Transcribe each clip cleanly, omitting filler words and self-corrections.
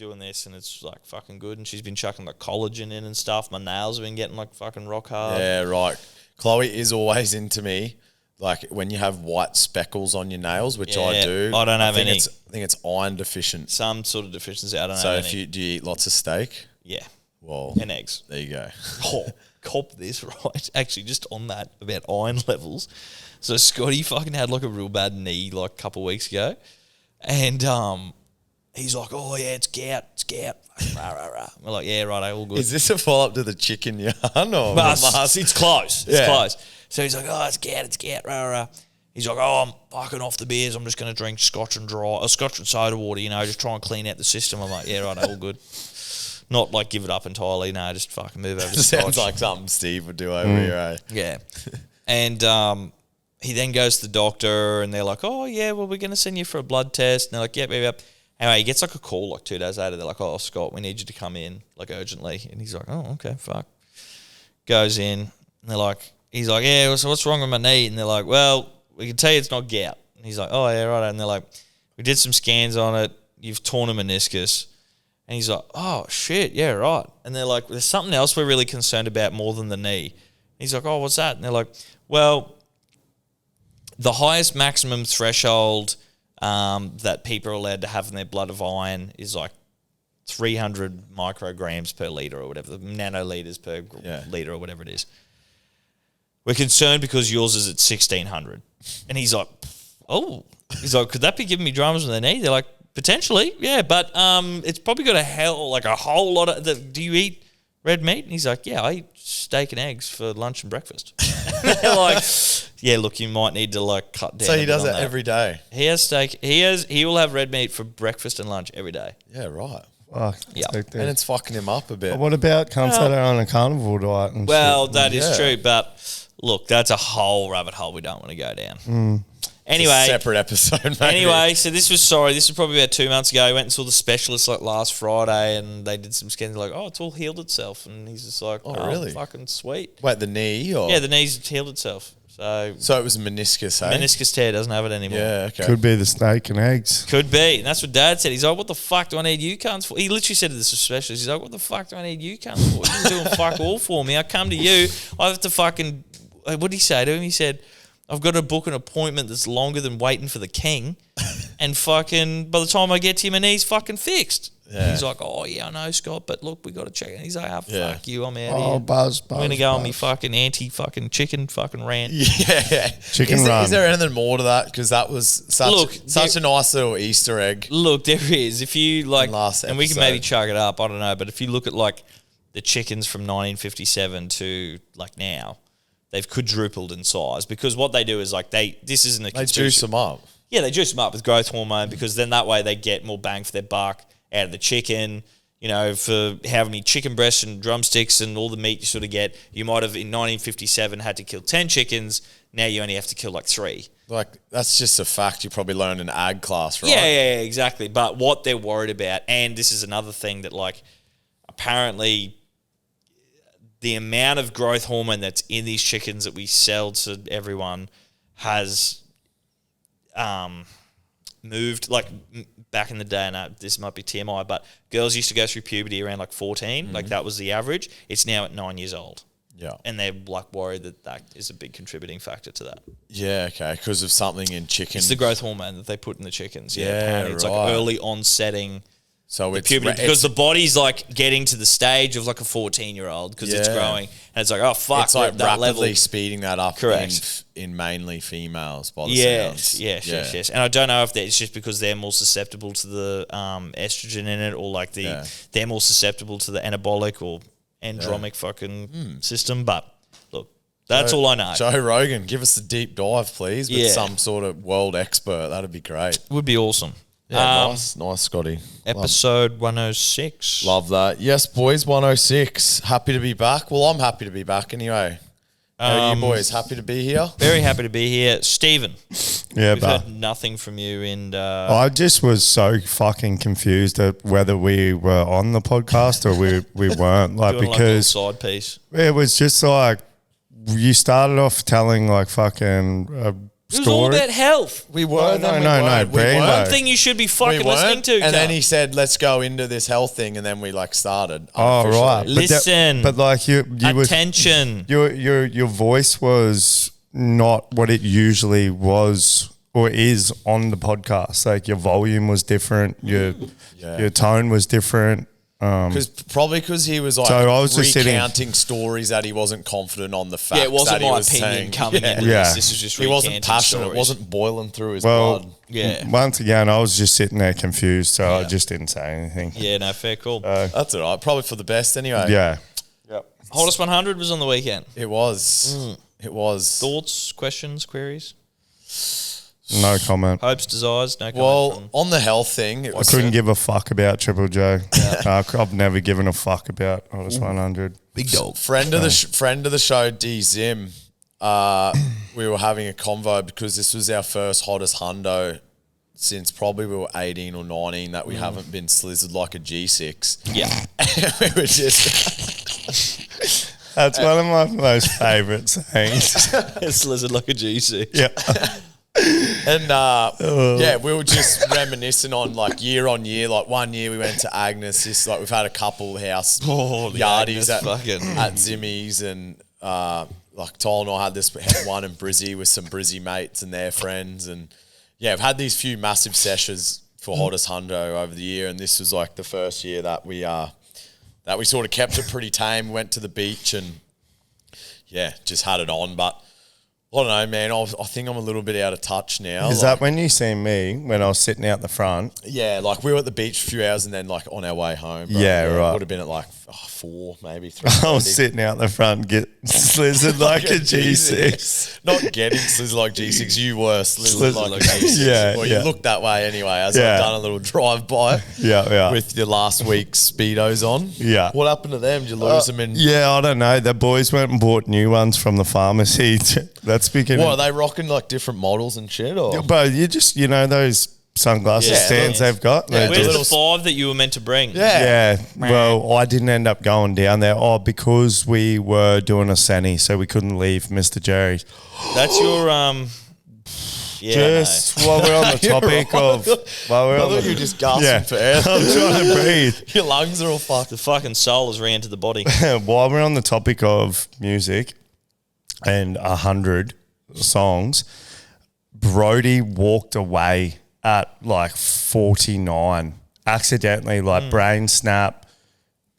doing this and it's like fucking good. And she's been chucking like collagen in and stuff. My nails have been getting like fucking rock hard. Yeah, right. Chloe is always into me. Like when you have white speckles on your nails, which I do. I don't have any. I think it's iron deficient. Some sort of deficiency. I don't have any. So do you eat lots of steak? Yeah. Well, and eggs. There you go. Oh, cop this, right? Actually, just on that about iron levels. So Scotty fucking had like a real bad knee like a couple of weeks ago. And he's like, oh yeah, it's gout. Rah, rah, rah. We're like, yeah, right, all good. Is this a follow-up to the chicken yarn? Or it's close. It's close. So he's like, oh, it's gout, rah, rah. He's like, oh, I'm fucking off the beers. I'm just going to drink scotch and soda water, just try and clean out the system. I'm like, yeah, right, all good. Not like give it up entirely. No, just fucking move over to scotch. Sounds like something Steve would do over here, eh? Yeah. And he then goes to the doctor and they're like, oh, yeah, well, we're going to send you for a blood test. And they're like, yep. Anyway, he gets like a call like 2 days later. They're like, oh, Scott, we need you to come in like urgently. And he's like, oh, okay, fuck. Goes in and they're like, he's like, yeah, so what's wrong with my knee? And they're like, well, we can tell you it's not gout. And he's like, oh, yeah, right. And they're like, we did some scans on it. You've torn a meniscus. And he's like, oh, shit, yeah, right. And they're like, there's something else we're really concerned about more than the knee. And he's like, oh, what's that? And they're like, well, the highest maximum threshold that people are allowed to have in their blood of iron is like 300 micrograms per litre or whatever, the nanoliters per litre or whatever it is. We're concerned because yours is at 1,600. And he's like, oh. He's like, could that be giving me dramas with the knee? They're like, potentially, yeah, but it's probably got a whole lot of... Do you eat red meat? And he's like, yeah, I eat steak and eggs for lunch and breakfast. They're like, yeah, look, you might need to like cut down. So he does that every day? He has steak. He will have red meat for breakfast and lunch every day. Yeah, right. Fuck. Yeah. And it's fucking him up a bit. What about cunts that are on a carnivore diet and shit? That is true, but look, that's a whole rabbit hole we don't want to go down. Anyway, separate episode, maybe. Anyway, so this was probably about 2 months ago. I went and saw the specialist like last Friday and they did some scans like, oh, it's all healed itself. And he's just like, oh really? Fucking sweet. Wait, the knee? Or? Yeah, the knee's healed itself. So it was a meniscus, eh? Meniscus tear, doesn't have it anymore. Yeah, okay. Could be the steak and eggs. Could be. And that's what Dad said. He's like, what the fuck do I need you cunts for? He literally said to this specialist, he's like, what the fuck do I need you cunts for? You're doing fuck all for me. I come to you, I have to fucking... What did he say to him? He said... I've got to book an appointment that's longer than waiting for the king, and fucking by the time I get to him, my knee's fucking fixed. Yeah. He's like, oh yeah, I know, Scott, but look, we got to check. And he's like, fuck you, I'm out here. Oh, buzz. I'm gonna go on me fucking anti-fucking chicken fucking rant. Yeah, chicken run. Is there anything more to that? Because that was such a nice little Easter egg. Look, there is. If you like, and we can maybe chug it up. I don't know, but if you look at like the chickens from 1957 to like now. They've quadrupled in size because what they do is like this isn't a conspiracy. They juice them up. Yeah, they juice them up with growth hormone because then that way they get more bang for their buck out of the chicken. For how many chicken breasts and drumsticks and all the meat you sort of get, you might have in 1957 had to kill 10 chickens. Now you only have to kill like 3. Like that's just a fact you probably learned in ag class, right? Yeah, exactly. But what they're worried about, and this is another thing that like apparently. The amount of growth hormone that's in these chickens that we sell to everyone has moved. Like back in the day, and this might be TMI, but girls used to go through puberty around like 14. Mm-hmm. Like that was the average. It's now at 9 years old. Yeah. And they're like worried that is a big contributing factor to that. Yeah, okay. Because of something in chicken. It's the growth hormone that they put in the chickens. Yeah, apparently it's like early onsetting. So it's puberty, because the body's like getting to the stage of like a 14-year-old because it's growing, and it's like, oh fuck, it's like that rapidly level. Speeding that up. Correct. In mainly females. By the sounds. Yes. And I don't know if it's just because they're more susceptible to the estrogen in it, or like they're more susceptible to the anabolic or andromic fucking system. But look, that's all I know. Joe Rogan, give us a deep dive, please, with some sort of world expert. That'd be great. Would be awesome. Yeah, nice, Scotty. Episode 106. Love that. Yes, boys, 106. Happy to be back. Well, I'm happy to be back anyway. How are you boys? Happy to be here? Very happy to be here. Stephen. Yeah, we've heard nothing from you. And I just was so fucking confused at whether we were on the podcast or we weren't. Like, because like a side piece. It was just like you started off telling like fucking It was all story. about health. We were. No, then no, we no, weren't. We Brando. weren't. One thing you should be fucking listening to. And then cunt. he said, "Let's go into this health thing," and then we like started. Oh unofficially. right, Listen. but like you were Attention. your voice was not what it usually was or is on the podcast. Like your volume was different, your tone was different. Because he was like So I was just recounting stories that he wasn't confident on the facts. Yeah, it wasn't that he my was opinion saying. coming into Yeah. this. This was just He wasn't recanting passionate. stories. It wasn't boiling through his Well, blood. Yeah. once again, I was just sitting there confused, so I just didn't say anything. Yeah, no, fair, cool. That's all right. Probably for the best anyway. Yeah. Hottest 100 was on the weekend. It was. It was. Thoughts, questions, queries, No comment. hopes, desires, no comment. Well, on the health thing, it I was couldn't give a fuck about Triple J. I've never given a fuck about Hottest 100. big dog. friend of the show, D Zim. We were having a convo because this was our first hottest hundo since probably we were 18 or 19 that we haven't been slizzard like a G6. Yeah. We were just That's one of my most favourite sayings. It's Slizzard Like A G6. Yeah. and yeah, we were just reminiscing on like year on year. Like one year we went to Agnes. Just like we've had a couple house The yardies Agnes at fucking- Zimmy's and like Tyler and I had one in Brizzy with some Brizzy mates and their friends, and yeah, I've had these few massive sessions for hottest hundo over the year, and this was like the first year that we sort of kept it pretty tame. Went to the beach and yeah, just had it on, but. I don't know, man. I think I'm a little bit out of touch now. Is that when you seen me when I was sitting out the front? Yeah, like we were at the beach for a few hours and then like on our way home. Bro. Yeah, right. It would have been at like 4, maybe 3. I was sitting out the front, get slizzard like a G6. Not getting slizzard like G6. You were slizzard like a G6. Yeah, Well, yeah. you looked that way anyway. As Yeah. I've done a little drive by. Yeah. With your last week's speedos on. Yeah. What happened to them? Did you lose them in? Yeah, I don't know. The boys went and bought new ones from the pharmacy. That's beginning. What, are they rocking like different models and shit? Or But you just, those sunglasses Yeah, stands those- they've got. yeah, They're Where's just- the 5 that you were meant to bring? Yeah. Yeah, well, I didn't end up going down there. Oh, because we were doing a Senny, so we couldn't leave Mr. Jerry's. That's your yeah. Just while we're on the topic of, while we're I on thought the, you were just gasping Yeah. for air. I'm trying to breathe. Your lungs are all fucked. The fucking soul has ran to the body. While we're on the topic of music and 100 songs, Brody walked away at like 49, accidentally, like brain snap.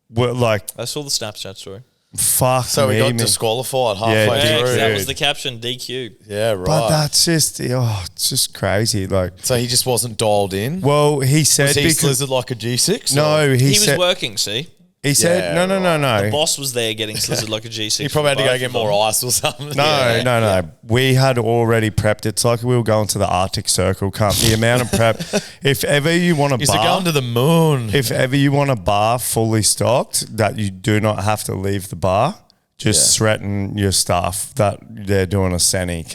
Like, I saw the Snapchat story. fuck So we me, got man. disqualified halfway Yeah, Yeah, 'cause through. that dude. was the caption, DQ. Yeah, right. But that's just, it's just crazy. Like, So he just wasn't dialed in? well, he said Was he because slizzard like a G6? or- no, He he was said working, see? he said Yeah, no. The boss was there getting slizzard like a G6. He probably had to for go both get of more them. ice or something. No. We had already prepped. It's like we were going to the Arctic Circle. The amount of prep. If ever you want a He's bar, going to the moon. if ever you want a bar fully stocked, that you do not have to leave the bar, just threaten your staff that they're doing a Senny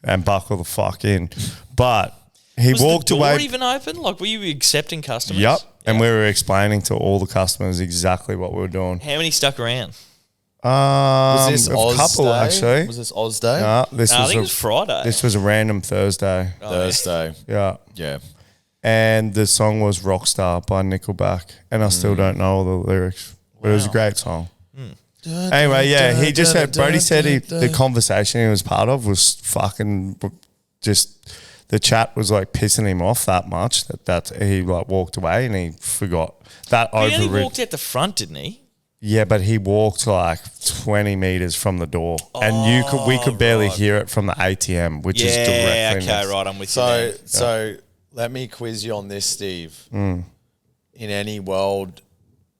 and buckle the fuck in. But he Was walked the door away. even open? Like, were you accepting customers? Yep. And we were explaining to all the customers exactly what we were doing. How many stuck around? Was this a Oz couple Day? actually. Was this Oz Day? This No, I was think it was Friday. This was a random Thursday. Thursday. Yeah. Yeah. And the song was Rockstar by Nickelback. And I still don't know all the lyrics. But it was a great song. Anyway, yeah, he just said, Brody said the conversation he was part of was fucking just, the chat was like pissing him off that much that he like walked away and he forgot. That He only overridden. walked out the front, didn't he? Yeah, but he walked like 20 meters from the door, and we could barely hear it from the ATM, which is Yeah, directly okay, next. right, I'm with you. So, now. so let me quiz you on this, Steve. In any world,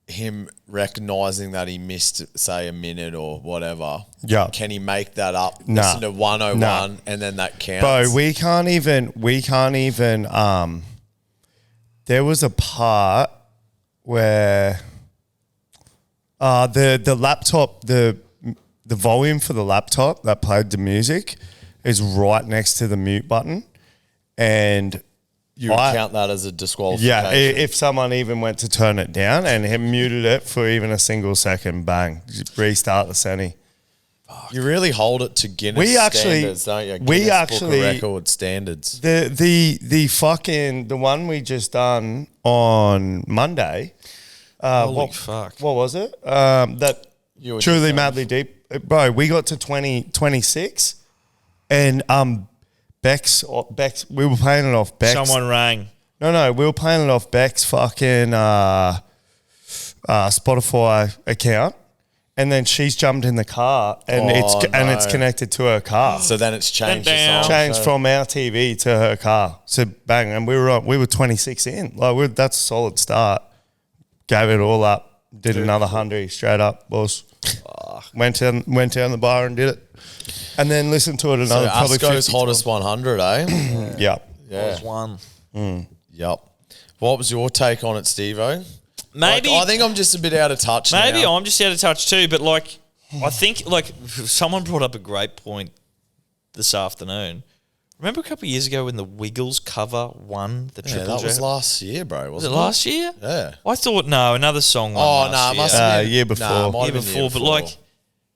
him recognizing that he missed, say, a minute or whatever, Yeah. can he make that up? Nah. Listen to 101 Nah. and then that counts? Bro, we can't even, there was a part where the laptop, the volume for the laptop that played the music is right next to the mute button. And you would count that as a disqualification. yeah, if someone even went to turn it down and he muted it for even a single second, bang, restart the Senny. You really hold it to Guinness standards, don't you? Guinness Book of Record standards. The one we just done on Monday. Holy fuck. What was it? That Truly Madly Deep. Bro, we got to 26 and Beck's, we were playing it off Beck's. Someone rang. No, we were playing it off Beck's fucking Spotify account. And then she's jumped in the car, and it's connected to her car. So then it's changed. Changed from our TV to her car. So bang, and we were 26 in. Like that's a solid start. Gave it all up. Did another 100 straight up, boss. Went down the bar and did it, and then listened to it another probably 50 hottest 100, eh? Yep. Yeah. Was one. Yep. What was your take on it, Steve-O? Maybe I think I'm just a bit out of touch. Maybe now. I'm just out of touch too. But like, I think like someone brought up a great point this afternoon. Remember a couple of years ago when the Wiggles cover won the Triple J? That was last year, bro. Was it last year? Yeah. I thought another song won last year. Must have been year before. Year before, but like,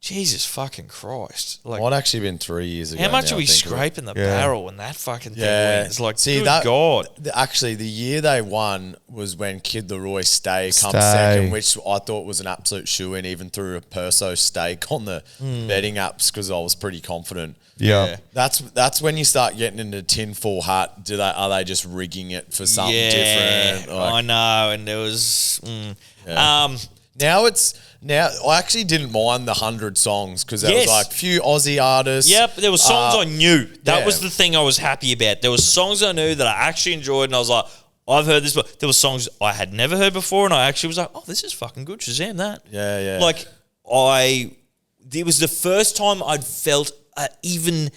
Jesus fucking Christ! Like, might actually been 3 years ago. How much are we scraping the barrel when that fucking thing wins? Like, see, good God. Actually, the year they won was when Kid Leroy Stay come second, which I thought was an absolute shoe-in, even through a Perso stake on the betting apps because I was pretty confident. Yeah. That's when you start getting into tinfoil hat. Are they just rigging it for something different? I know, and there was. Now I actually didn't mind the 100 songs because there was like a few Aussie artists. Yep, there were songs I knew. That was the thing I was happy about. There were songs I knew that I actually enjoyed, and I was like, I've heard this, but there were songs I had never heard before, and I actually was like, oh, this is fucking good. Shazam that. Yeah. Like it was the first time I'd felt even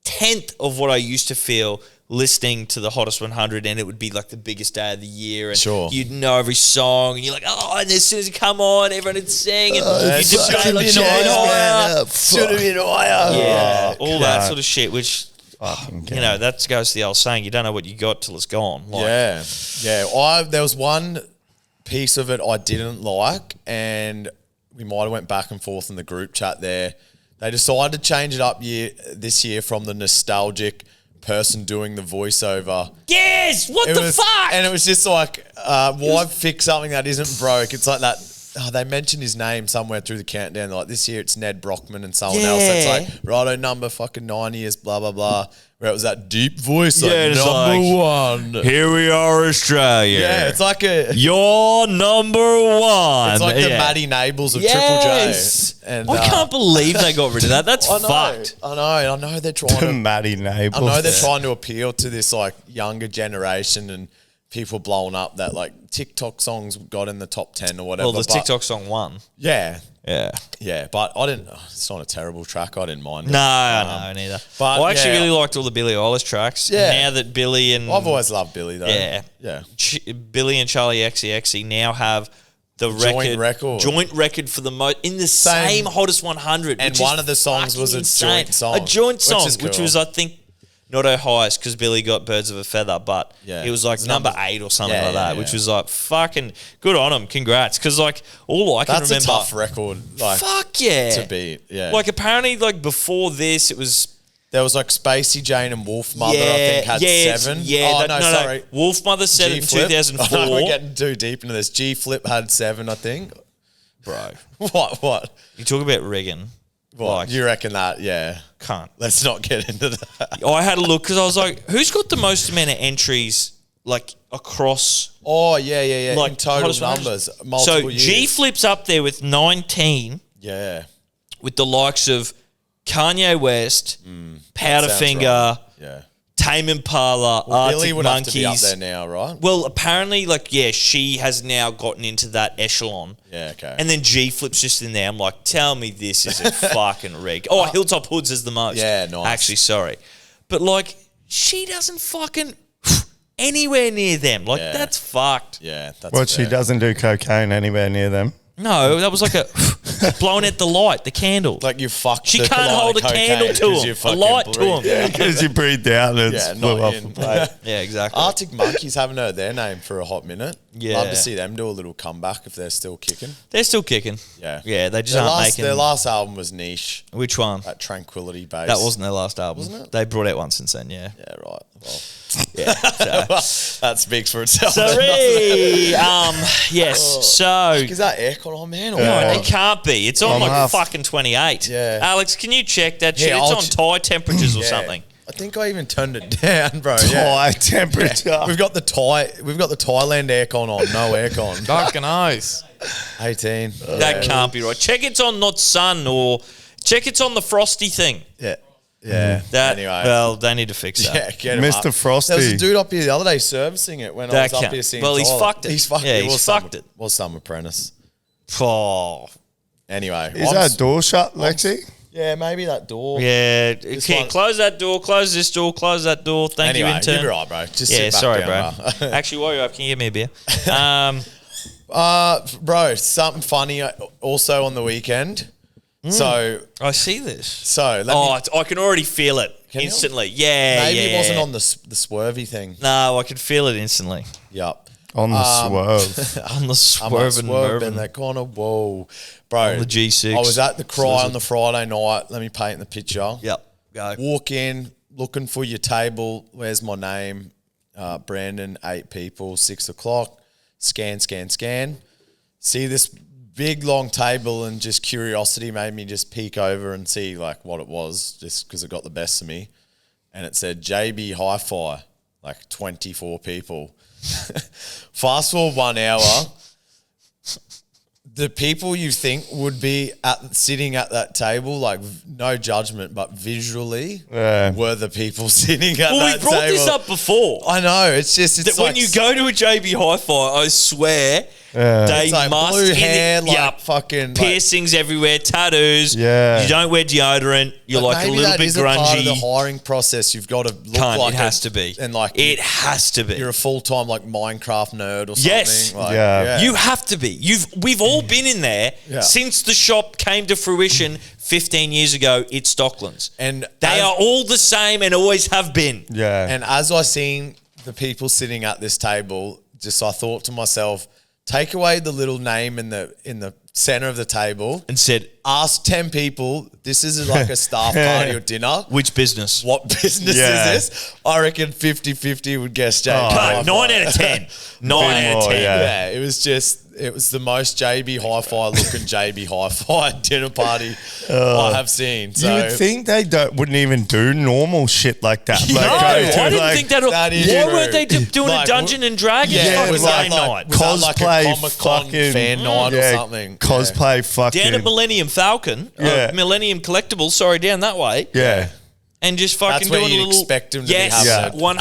1/10 of what I used to feel listening to the Hottest 100, and it would be like the biggest day of the year, and you'd know every song, and you're like, oh, and as soon as you come on, everyone would sing, and you'd debate like, should have been higher. Yeah, all that sort of shit, which, that goes to the old saying, you don't know what you got till it's gone. Like, there was one piece of it I didn't like, and we might have went back and forth in the group chat there. They decided to change it up this year from the nostalgic person doing the voiceover. Yes! What the fuck? And it was just like, why fix something that isn't broke? It's like that. They mentioned his name somewhere through the countdown. Like this year, it's Ned Brockman and someone else. That's like righto number fucking 90 is blah blah blah. Where it was that deep voice, like number one. Here we are, Australia. Yeah, it's like you're number one. It's like the Matty Nables of Triple J. And I can't believe they got rid of that. That's fucked. I know they're trying to Matty Nables. I know they're trying to appeal to this like younger generation and people blowing up that like TikTok songs got in the top 10 or whatever. Well, the TikTok song won. Yeah, but I didn't. It's not a terrible track. I didn't mind it. No, neither. But I actually really liked all the Billie Eilish tracks. Yeah. Now that Billie and I've always loved Billie though. Yeah. Billie and Charlie XCX now have the joint record for the most in the same Hottest 100. And one of the songs was a joint song. A joint song, which was I think not her highest because Billy got Birds of a Feather, but it was like number 8 or something like that, which was like fucking good on them. Congrats. Because like all I can remember. That's a tough record. Like, fuck yeah. To beat. Yeah. Like apparently like before this it was. There was like Spacey Jane and Wolf Mother, I think, had 7. Sorry. Wolf Mother said in 2004. We're getting too deep into this. G Flip had 7, I think. Bro. What? You talk about Reagan. What? Like, you reckon that? Yeah. Can't. Let's not get into that. I had a look because I was like, who's got the most amount of entries like across? Oh, yeah. Like in total numbers. Multiple years. G Flip's up there with 19. Yeah. With the likes of Kanye West, Powderfinger, right. Tame Impala, Arctic Billy would Monkeys. Have to be up there now, right? Well, apparently, she has now gotten into that echelon. Yeah, okay. And then G Flip's just in there. I'm like, tell me this isn't fucking rigged. Oh, Hilltop Hoods is the most. Yeah, nice. Actually, sorry. But, she doesn't fucking anywhere near them. That's fucked. Yeah, that's Well, she doesn't do cocaine anywhere near them. No, that was like a... blowing out the light, the candle. Like you fucked. She the can't hold a candle to him, a light to him. Yeah, because you breathed out and it's not blew off in. the plate. Yeah, exactly. Arctic Monkeys haven't heard their name for a hot minute. Yeah. Love to see them do a little comeback if they're still kicking. They're still kicking. Yeah. Yeah, they just aren't making... Their last album was niche. Which one? That Tranquility Base. That wasn't their last album. Wasn't it? They brought out one since then, yeah. Yeah, right. Well, Yeah. So, that speaks for itself. sorry. Yes. So... Is that aircon on, man? Or No, what? it can't be. It's on I'm like half. fucking 28. Yeah. Alex, can you check that shit? Yeah, It's I'll on tie temperatures or Yeah. something. I think I even turned it down, bro. Yeah. High temperature. We've got the Thailand aircon on, no aircon. Fucking oath. 18. That can't be right. Check it's on not sun or check it's on the frosty thing. Yeah. Yeah. That anyway. well, they need to fix that. Yeah, get him Mr. up. Frosty. There was a dude up here the other day servicing it when I That was up can't- here seeing well, he's Tyler. fucked it. He's fucked Yeah, it. he's Was fucked it. Was some apprentice. Oh, Anyway. Is that door shut, Lexi? Yeah, maybe that door. yeah. This Okay, one- close that door. Close this door. Close that door. Thank Anyway, you, intern. you'll be right, bro. Just Yeah, sit back sorry, down, bro. Actually, while you're up, can you give me a beer? Bro, something funny also on the weekend. So I see this. let me, I can already feel it Can you? instantly. Yeah, maybe yeah. it wasn't on the swervy thing. No, I could feel it instantly Yup. On the swerve. on the I'm like, swerve and swerve Mervin. in that corner. Whoa, bro. On the G6. I was at the Cry Slizzard. on the Friday night. Let me paint the picture. Yep. Go. Walk in, looking for your table. Where's my name? Brandon, 8 people, 6 o'clock. Scan. See this big long table, and just curiosity made me just peek over and see like what it was, just because it got the best of me. And it said JB Hi-Fi, like 24 people. Fast forward 1 hour. The people you think would be sitting at that table, like no judgment, but visually, were the people sitting at Well, that we brought table. this up before. I know. It's That like when you go to a JB Hi-Fi, I swear they it's like must blue hair, like Yup. fucking like, piercings everywhere, tattoos. Yeah. You don't wear deodorant. You're like a maybe little that bit is a part of the grungy. hiring process. You've got to look Can't. like It has to be. and like it has to be. you're a full time like Minecraft nerd or something. Yes. Like, Yeah. You have to be. We've all been in there Yeah. since the shop came to fruition 15 years ago. It's Stockland's. And They as- are all the same and always have been. Yeah. And as I seen the people sitting at this table, just I thought to myself, take away the little name in the center of the table. And said, Ask 10 people, this is like a staff party or dinner. which business? What business Yeah. is this? I reckon 50-50 would guess JB. Oh, Cut, 9 out of 10. 9 out of more, 10. yeah. It was the most JB Hi-Fi looking JB Hi-Fi dinner party I have seen. So you would think they wouldn't even do normal shit like that. No, Like, go I to, didn't like, think that. that is Why true. weren't they doing Like, a Dungeon and Dragons fucking was that game like, night? was that like cosplay a Comic-Con fucking fan night or something? Cosplay fucking. Down at Millennium Falcon, Yeah. Millennium Collectibles, sorry, down that way, Yeah. and just fucking That's where doing a you'd little. expect him to be yes, having a 100%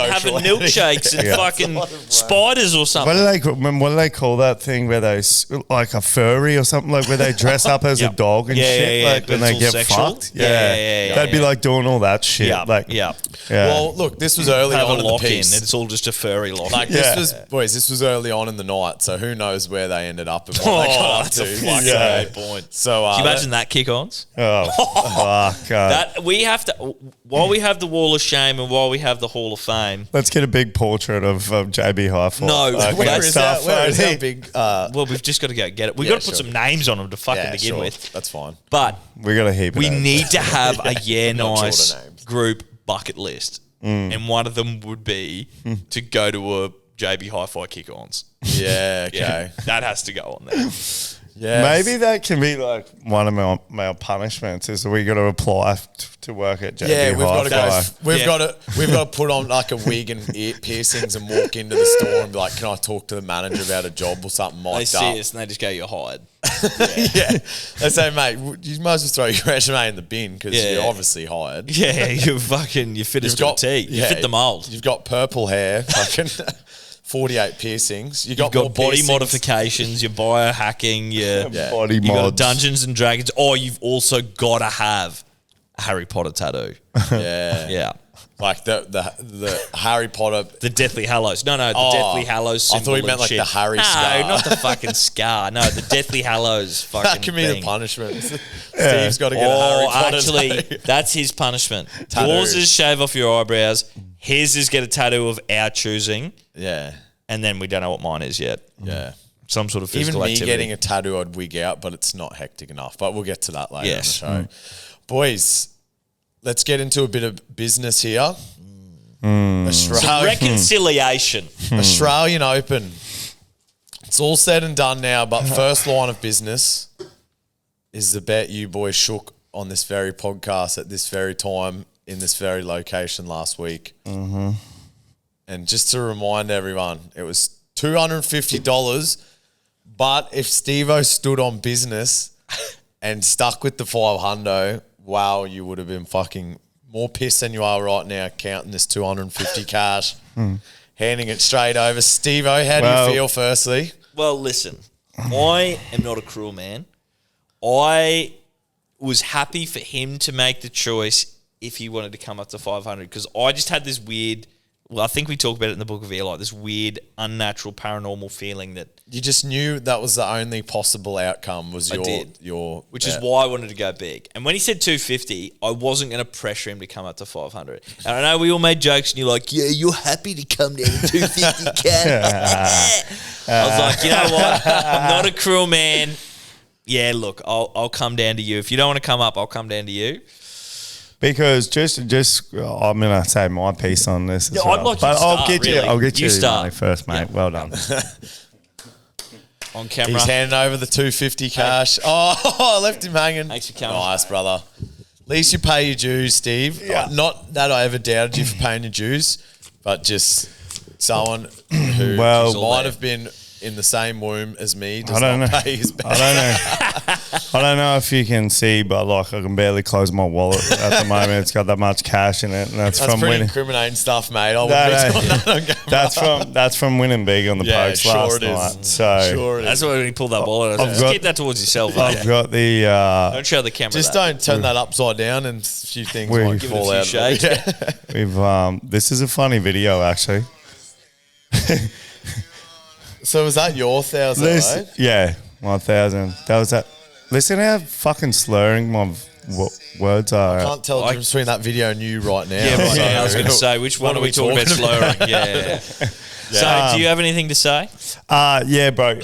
having social milkshakes and Yeah. fucking spiders or What something. do they call that thing where they like a furry or something, like where they dress up as a Yep. dog and Yeah, shit, yeah, yeah, like but when they it's get all sexual. fucked? Yeah, They'd be yeah. like doing all that shit. Yeah, like yeah. yeah. Well, look, this was early Have on a in the lock in. piece. It's all just a furry lock. Like Yeah. this was early on in the night, so who knows where they ended up and what Oh, they got up that's to. a fucking Yeah. great point. So Can you imagine that kick-ons? oh fuck. That we have to while we have the Wall of Shame and while we have the Hall of Fame. Let's get a big portrait of JB Hi-Fi. No, Like, where that's is stuff, Where is right? that big? Well, we've just got to go get it. We've Yeah, got to put sure. some names on them to fucking Yeah, begin sure. with. That's fine. But We got a heap. we of those. need to have a Not short nice of names. group bucket list, and one of them would be to go to a JB Hi-Fi kick-ons. Yeah. Okay. Yeah, that has to go on there. Yeah. Maybe that can be like one of my punishments is that we got to apply to work at JB Yeah, we've got to go. Hi-Fi. We've Yeah. got to put on like a wig and ear piercings and walk into the store and be like, "Can I talk to the manager about a job or something?" They Mic'd see up. us and they just go, "You're hired." Yeah, they say, "Mate, you might as well throw your resume in the bin because Yeah. you're obviously hired." Yeah, you fit us to a T. You fit the mold. You've got purple hair, fucking 48 piercings. You've got more body piercings. modifications, your biohacking, your Yeah. Body you got mods. Dungeons and Dragons. Or you've also got to have a Harry Potter tattoo. Yeah. Yeah. Like the Harry Potter. The Deathly Hallows. No, the Deathly Hallows I symbol. thought he meant and like shit. the Harry no, scar. not the fucking scar. No, the Deathly Hallows fucking That can be thing. the punishment. Steve's got to get a Harry Potter. Actually, that's his punishment. Tattoo. Yours is shave off your eyebrows. His is get a tattoo of our choosing. Yeah. And then we don't know what mine is yet. Yeah. Some sort of Even physical me activity. getting a tattoo, I'd wig out, but it's not hectic enough. But we'll get to that later Yes. on the show. Boys, let's get into a bit of business here. Reconciliation. Australian Open. It's all said and done now, but first line of business is the bet you boys shook on this very podcast at this very time in this very location last week. Mm-hmm. And just to remind everyone, it was $250, but if Steve-O stood on business and stuck with the 500, wow, you would have been fucking more pissed than you are right now counting this 250 cash, handing it straight over. Steve-O, how do you feel firstly? Well, listen, I am not a cruel man. I was happy for him to make the choice if he wanted to come up to 500 because I just had this weird, well, I think we talked about it in the Book of Eli, this weird, unnatural, paranormal feeling that You just knew that was the only possible outcome was I did. which is why I wanted to go big. And when he said 250, I wasn't going to pressure him to come up to 500. And I know we all made jokes and you're like, yeah, you're happy to come down to 250, Ken. I was like, you know what? I'm not a cruel man. Yeah, look, I'll come down to you. If you don't want to come up, I'll come down to you. Because just I'm gonna say my piece on this. Yeah, as well. I'd like you but to start, I'll get really. I'll get You you start. money first, mate. Yeah. Well done. On camera. He's handing over the 250 cash. Oh, I left him hanging. Thanks for coming. Nice, brother. At least you pay your dues, Steve. Yeah. Not that I ever doubted you for paying your dues, but just someone who Well- might have been in the same womb as me does I don't not know. pay his I don't know. I don't know if you can see, but like I can barely close my wallet at the moment. It's got that much cash in it, and that's That's from pretty winning. incriminating stuff, mate. I wouldn't be doing that on camera. That's from winning big on the Yeah, pokes sure last it is. night. So Sure it That's is. why when he pulled that wallet, I was I've like, got- keep that towards yourself. I've mate. got the Don't show the camera Just that. don't turn that upside down and a few things We- might Give it a fall few out. shakes. Yeah. we've this is a funny video actually. So was that your 1,000? Listen, eh? yeah, 1,000. That was that. Listen how fucking slurring my words are. Can't tell the difference between that video and you right now. Yeah, right So- now I was going to say, which one What are we talking about slurring? Yeah. So, do you have anything to say? Yeah, bro.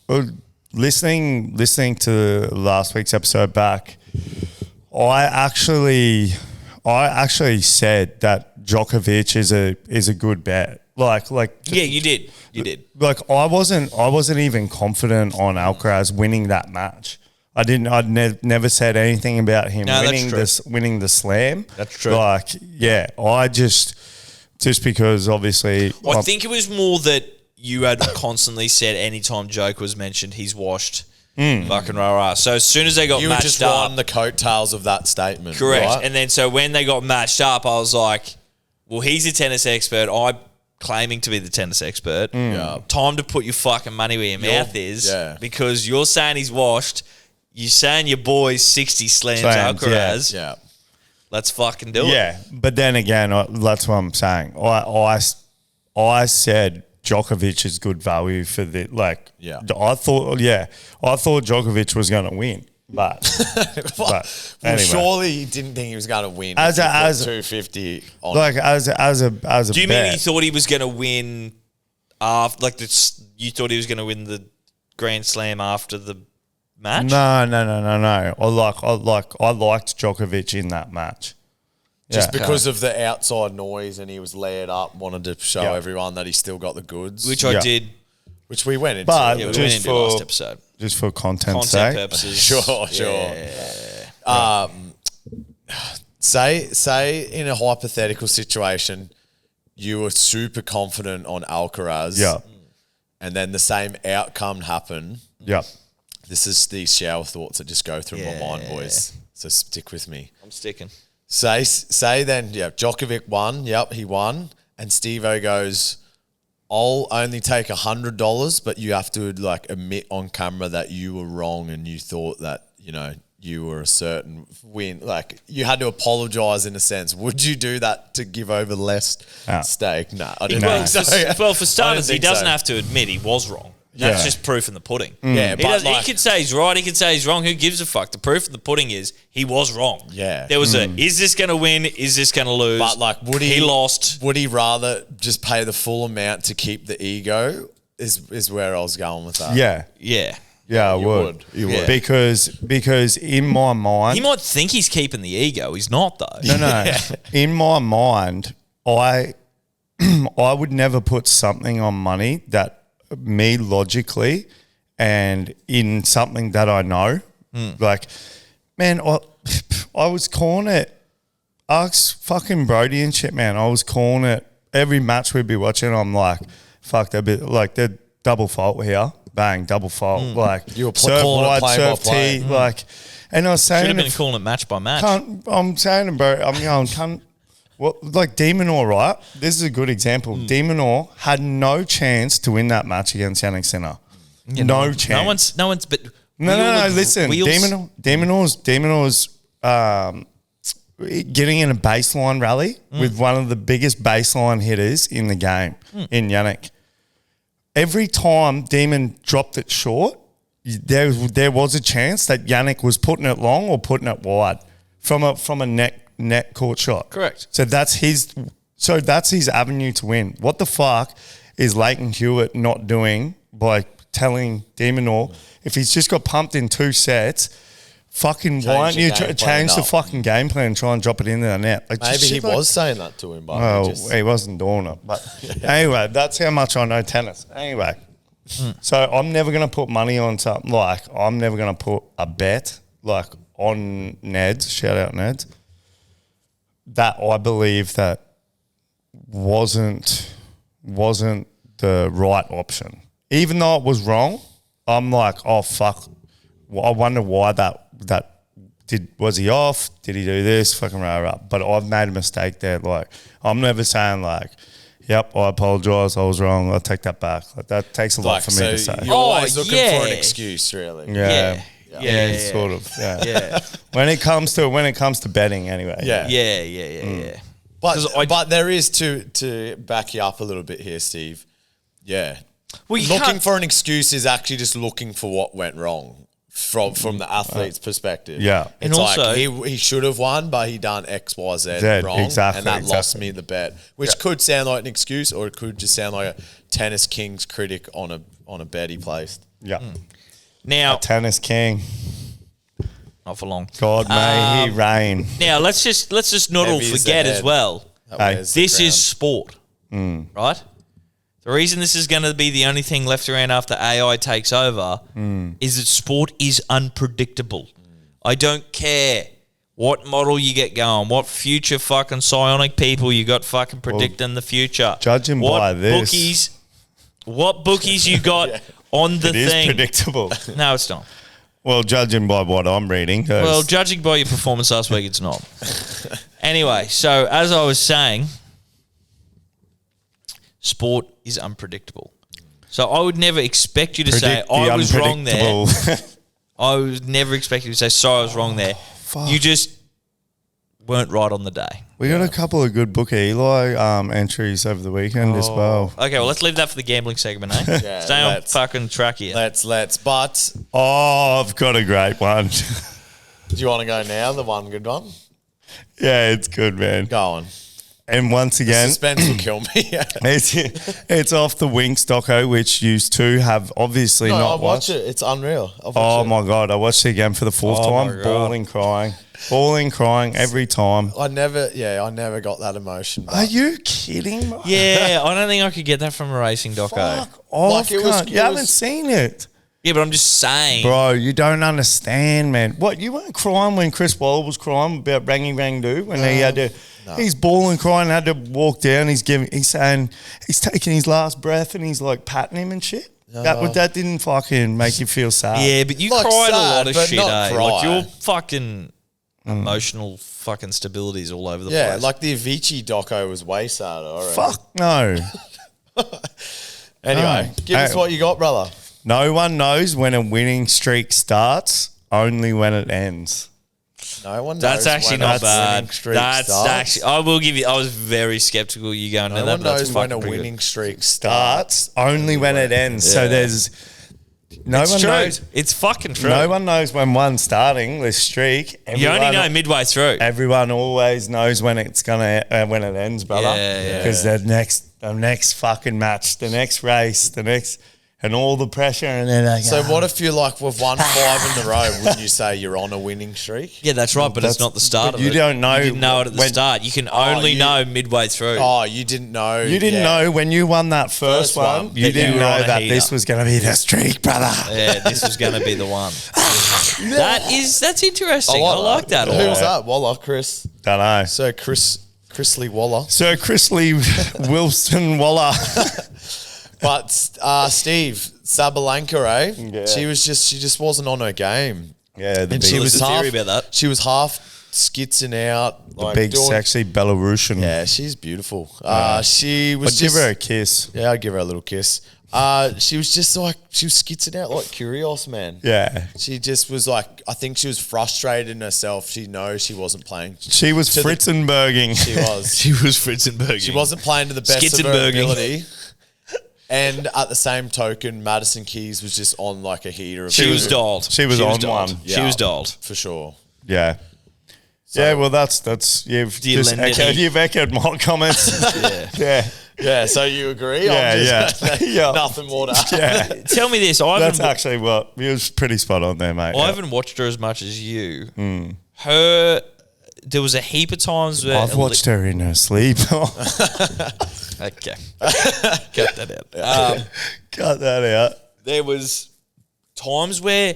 Well, listening to last week's episode back, I actually said that Djokovic is a good bet. Like Yeah, you did. You did. like I wasn't even confident on Alcaraz winning that match. I'd never said anything about him No, that's winning true. winning the slam. That's true. Like, yeah, I just because obviously I think it was more that you had constantly said anytime Joke was mentioned, he's washed. Fucking rah-rah. So as soon as they got You matched just up, won the coattails of that statement. correct. right? And then so when they got matched up, I was like, well, he's a tennis expert. I'm claiming to be the tennis expert. Yeah. Time to put your fucking money where your mouth is. yeah. Because you're saying he's washed. You're saying your boy's 60 slams Alcaraz. Yeah. Let's fucking do it. yeah, but then again, that's what I'm saying. I said Djokovic is good value for the Yeah. I thought Djokovic was going to win, but Well, anyway. surely he didn't think he was going to win. As if a- he put as a- 250 on. like as a Do you bet, mean he thought he was going to win after, you thought he was going to win the Grand Slam after the match? No. I liked Djokovic in that match. just Yeah. because of the outside noise and he was layered up, wanted to show Yeah. everyone that he still got the goods. Which Yeah. I did. which we went into. But Yeah, we just went into for- last episode. just for content's Content sake. purposes. Sure. Say in a hypothetical situation, you were super confident on Alcaraz. Yeah, And then the same outcome happened. yeah. This is these shower thoughts that just go through my mind, Yeah. boys. So stick with me. I'm sticking. Say then, yeah, Djokovic won. Yep, he won. And Steve-O goes, I'll only take $100, but you have to admit on camera that you were wrong and you thought that, you were a certain win. Like, you had to apologise in a sense. Would you do that to give over less stake? No, I didn't think so. Well, for starters, he doesn't have to admit he was wrong. That's just proof in the pudding. Yeah, but he could say he's right, he could say he's wrong. Who gives a fuck? The proof in the pudding is he was wrong. Yeah. There was is this going to win? Is this going to lose? But, like, he lost. Would he rather just pay the full amount to keep the ego? Is where I was going with that. Yeah. Yeah. Yeah, I would. You would. Because in my mind... He might think he's keeping the ego. He's not, though. No. In my mind, I would never put something on money that me logically and in something that I know. Like, man, I was calling it. Ask fucking Brody and shit, man. I was calling it every match we'd be watching. I'm like, fuck, they're double fault here. Bang, double fault. Like, you were serve calling wide, it play serve by play. T. Like, and I was saying, Should have been calling it match by match. I'm saying to bro, I'm going, like Demonor, right? This is a good example. Demonor had no chance to win that match against Yannick Sinner. No chance. No one's. But no. Listen, Demonor's getting in a baseline rally with one of the biggest baseline hitters in the game in Yannick. Every time Demon dropped it short, there was a chance that Yannick was putting it long or putting it wide from a net court shot. Correct. So that's his avenue to win. What the fuck is Leighton Hewitt not doing by telling Demonor if he's just got pumped in 2 sets? Fucking why don't you change the fucking game plan and try and drop it into the net? Like, maybe he was saying that to him, but he wasn't doing it. But anyway, that's how much I know tennis. Anyway, so I'm never going to put money on something. Like, I'm never going to put a bet like on Neds. Shout out Neds. That I believe that wasn't the right option. Even though it was wrong, I'm like, oh fuck. Well, I wonder why was he off? Did he do this? Fucking rah. But I've made a mistake there. Like, I'm never saying like, yep, I apologise, I was wrong, I'll take that back. Like, that takes a lot for me to say. You're always looking for an excuse, really. Yeah, sort of. Yeah. When it comes to betting, anyway. Yeah. But there is to back you up a little bit here, Steve. Yeah. Well, looking for an excuse is actually just looking for what went wrong. From the athlete's perspective. Yeah. It's and also, like he should have won, but he done X, Y, Z wrong. Exactly. And that lost me the bet. Which could sound like an excuse, or it could just sound like a tennis king's critic on a bet he placed. Yeah. Now, a tennis king. Not for long. God may he reign. Now let's just not all forget as well. This is sport. Right? The reason this is going to be the only thing left around after AI takes over is that sport is unpredictable. I don't care what model you get going, what future fucking psionic people you got fucking predicting the future. Judging by this. What bookies you got on the thing. It is predictable. No, it's not. Well, judging by what I'm reading. Well, judging by your performance last week, it's not. Anyway, so as I was saying, sport is unpredictable. So I would never expect you to say, I was wrong there. I would never expect you to say, sorry, I was wrong there. Fuck. You just weren't right on the day. We got a couple of good Booker Eli entries over the weekend as well. Okay, well, let's leave that for the gambling segment, eh? Yeah, stay on fucking track here. Let's. But I've got a great one. Do you want to go now? The one good one? Yeah, it's good, man. Go on. And once again, the suspense will kill me. it's off the Winx doco, which used to have obviously not I've watched it. It's unreal. My God. I watched it again for the 4th time. Bawling, crying every time. I never got that emotion. Are you kidding? Yeah, I don't think I could get that from a racing doco. Fuck off, you haven't seen it. Yeah, but I'm just saying. Bro, you don't understand, man. What, you weren't crying when Chris Waller was crying about Rangy Rang Do when he had to... No. He's bawling, crying, had to walk down. He's saying he's taking his last breath and he's like patting him and shit. No. That didn't fucking make you feel sad. Yeah, but you cried a lot of shit, eh? Cry. Like your fucking emotional fucking stability's all over the place. Yeah, like the Avicii doco was way sadder. Already. Fuck no. Anyway, give us what you got, brother. No one knows when a winning streak starts only when it ends. No one. That's knows actually when not a bad. winning streak That's starts. actually. I will give you. I was very skeptical. You going No to that, one but that's knows when a fucking pretty winning good. streak starts. Starts only when it ends. So Yeah. there's no It's one true. knows. It's fucking true. No one knows when one's starting this streak. You only know midway through. Everyone always knows when it's gonna when it ends, brother. Yeah. Because the next fucking match, the next race, the next, and all the pressure, and then like, So what if you're like, we've won 5 in a row? Wouldn't you say you're on a winning streak? Yeah, that's right, but it's not the start but of you it. don't know You didn't know it at the when- start. You can only you- know midway through. Oh, you didn't know. You didn't know when you won that first First one. one, You that didn't you were on know a that heater. this was going to be the streak, brother. Yeah, this was going to be the one. That's interesting. I like that. Who was that? Waller, Chris. Don't know. So Chrisley Waller. So Chrisley Wilson Waller. But Steve Sabalenka, eh? Yeah. She just wasn't on her game. Yeah, the And big, she was There's a half. theory about that. She was half skitzing out. Like big doing- sexy Belarusian. Yeah, she's beautiful. She was But give just. her a kiss. Yeah, I'd give her a little kiss. She was just like she was skitzing out like Kyrgios, man. Yeah. She just was like, I think she was frustrated in herself. She knows she wasn't playing. She was To the- Fritzenberging. She was. She was Fritzenberg. She wasn't playing to the best of her Skitzenberging. ability. And at the same token, Madison Keys was just on like a heater. Of She was food, dialed. She was on one. She Yeah. was dialed. for sure. Yeah. Yeah, well, that's you've Do you just lend any- echoed, you've echoed my comments. yeah, Yeah, so you agree? Yeah, yeah. Nothing more to add. yeah. Tell me this. I That's haven't, actually what you was pretty spot on there, mate. I haven't watched her as much as you. There was a heap of times where I've watched her in her sleep. Okay, cut that out. Cut that out. There was times where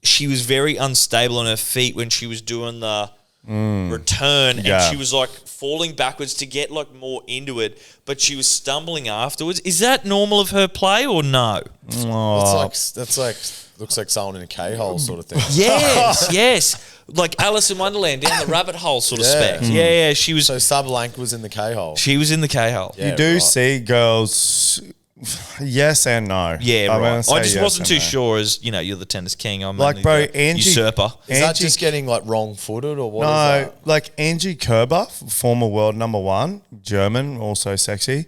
she was very unstable on her feet when she was doing the return, and Yeah. she was like falling backwards to get like more into it, but she was stumbling afterwards. Is that normal of her play or no? That's like looks like someone in a K-hole sort of thing. Yes, yes. Like Alice in Wonderland down the rabbit hole sort of Yeah. spec. Yeah, she was. So Sabalenka was in the K-hole. She was in the K hole. Yeah, You do right. see girls, yes and no. Yeah, I'm gonna right. say I just yes wasn't and too no. sure as, you're the tennis king. I'm Like, only bro, the Angie- usurper. Is that Angie- just getting like wrong-footed or what is No, that? like Angie Kerber, former world #1, German, also sexy.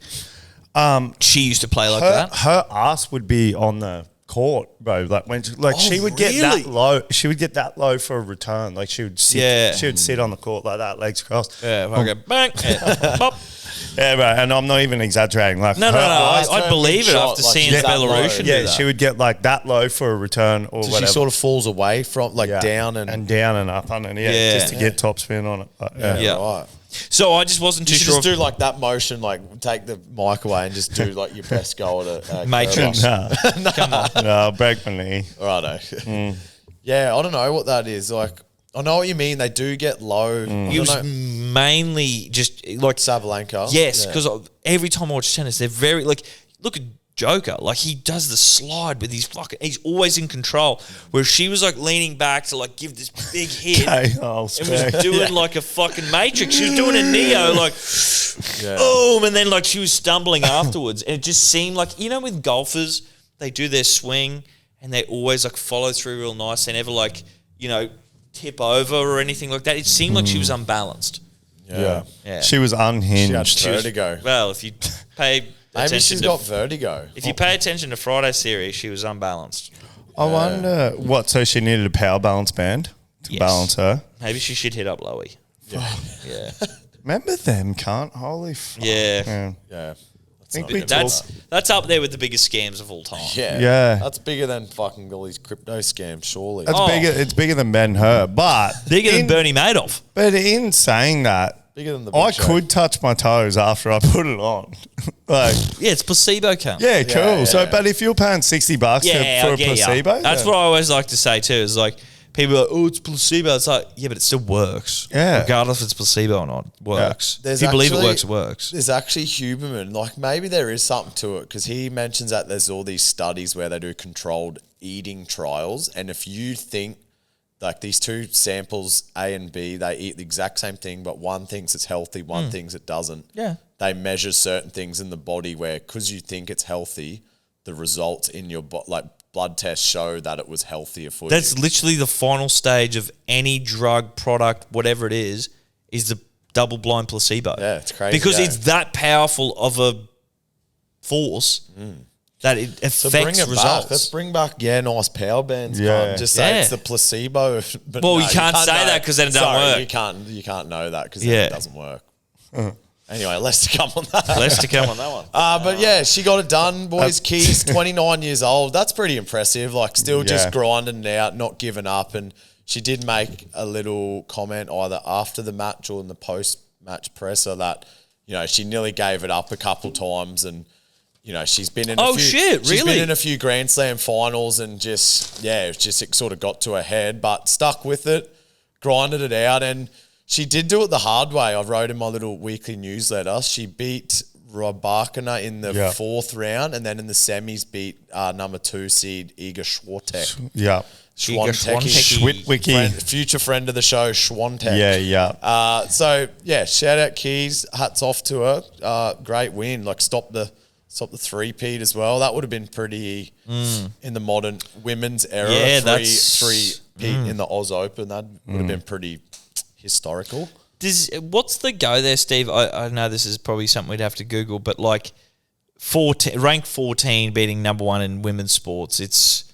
She used to play like Her, that. her ass would be on the court, bro. Like when, she would get really? that low. She would get that low for a return. Like she would sit. Yeah. She would sit on the court like that, legs crossed. Yeah, if I go bang, yeah, bop. Yeah, bro. And I'm not even exaggerating. Like No, her I her believe big it shot, after like, seeing she's the that low. Belarusian do Yeah, that. she would get like that low for a return or So whatever. she sort of falls away from like Yeah. down and down and up under, Yeah. just to get top spin on it. Like, yeah. Yeah. right. So I just wasn't You too should sure. just do like that motion, like take the mic away and just do like your best goal at a Matrix. Nah, Come on. no, I'll break my knee. Righto. Yeah, I don't know what that is. Like, I know what you mean. They do get low. I It don't was know. mainly just like Sabalenka. yes, Yeah. because every time I watch tennis, they're very like look at Joker, like he does the slide with his fucking. He's always in control. Where she was like leaning back to like give this big hit. Okay, I'll And was spec. doing like a fucking Matrix. She was doing a Neo, like, boom, and then like she was stumbling afterwards. And it just seemed like, with golfers, they do their swing and they always like follow through real nice. They never like, tip over or anything like that. It seemed like she was unbalanced. Yeah. Yeah. She was She had unhinged. vertigo. Well, if you pay Maybe attention she's to, got vertigo. if you pay attention to Friday's series, she was unbalanced. I wonder what. So she needed a power balance band to Yes. balance her. Maybe she should hit up Lowy. Yeah. Remember them, can't? Holy fuck. Yeah. Yeah. Yeah. I think we That's up there with the biggest scams of all time. Yeah. Yeah. That's bigger than fucking all these crypto scams, surely. That's Oh. bigger. It's bigger than Ben Hur, but Bigger than in- Bernie Madoff. But in saying that, Bigger than the Big I Show. could touch my toes after I put it on. Like, Yeah, it's placebo count. yeah, cool. yeah, So, yeah. but if you're paying $60 Yeah, for I a get ya. placebo, That's yeah. what I always like to say too. Is like people are like, oh, it's placebo. It's like, yeah, but it still works. Yeah. Regardless if it's placebo or not, it works. There's if you believe it actually- works, it works. There's actually Huberman, like maybe there is something to it because he mentions that there's all these studies where they do controlled eating trials, and if you think like these two samples A and B, they eat the exact same thing, but one thinks it's healthy, one thinks it doesn't. Yeah. They measure certain things in the body where because you think it's healthy, the results in your body, like blood tests show that it was healthier for That's you. literally the final stage of any drug product, whatever it is the double-blind placebo. Yeah, it's crazy. Because it's that powerful of a force that it affects So bring it results. back. Let's bring back, nice power bands. Yeah. Just say Yeah. it's the placebo. But Well, you can't say know. that 'cause then it don't Sorry, work. You can't know that because Yeah. it doesn't work. Anyway, less to come on that. Less to come on that one. But yeah, she got it done, boys. Keys, 29 years old. That's pretty impressive. Like, still just Yeah. grinding it out, not giving up. And she did make a little comment either after the match or in the post-match presser that, she nearly gave it up a couple times. And, she's been in She's been in a few Grand Slam finals and it sort of got to her head, but stuck with it, grinded it out. And she did do it the hard way. I wrote in my little weekly newsletter. She beat Rybakina in the fourth round, and then in the semis beat number 2 seed Iga Swiatek. Yeah. Schwitwicki. Future friend of the show, Swiatek. Yeah. Shout out Keys. Hats off to her. Great win. Like, stop the three-peat as well. That would have been pretty in the modern women's era. Yeah, three-peat in the Oz Open. That would have been pretty historical. What's the go there, Steve? I know this is probably something we'd have to Google, but like 14, rank 14 beating number 1 in women's sports, it's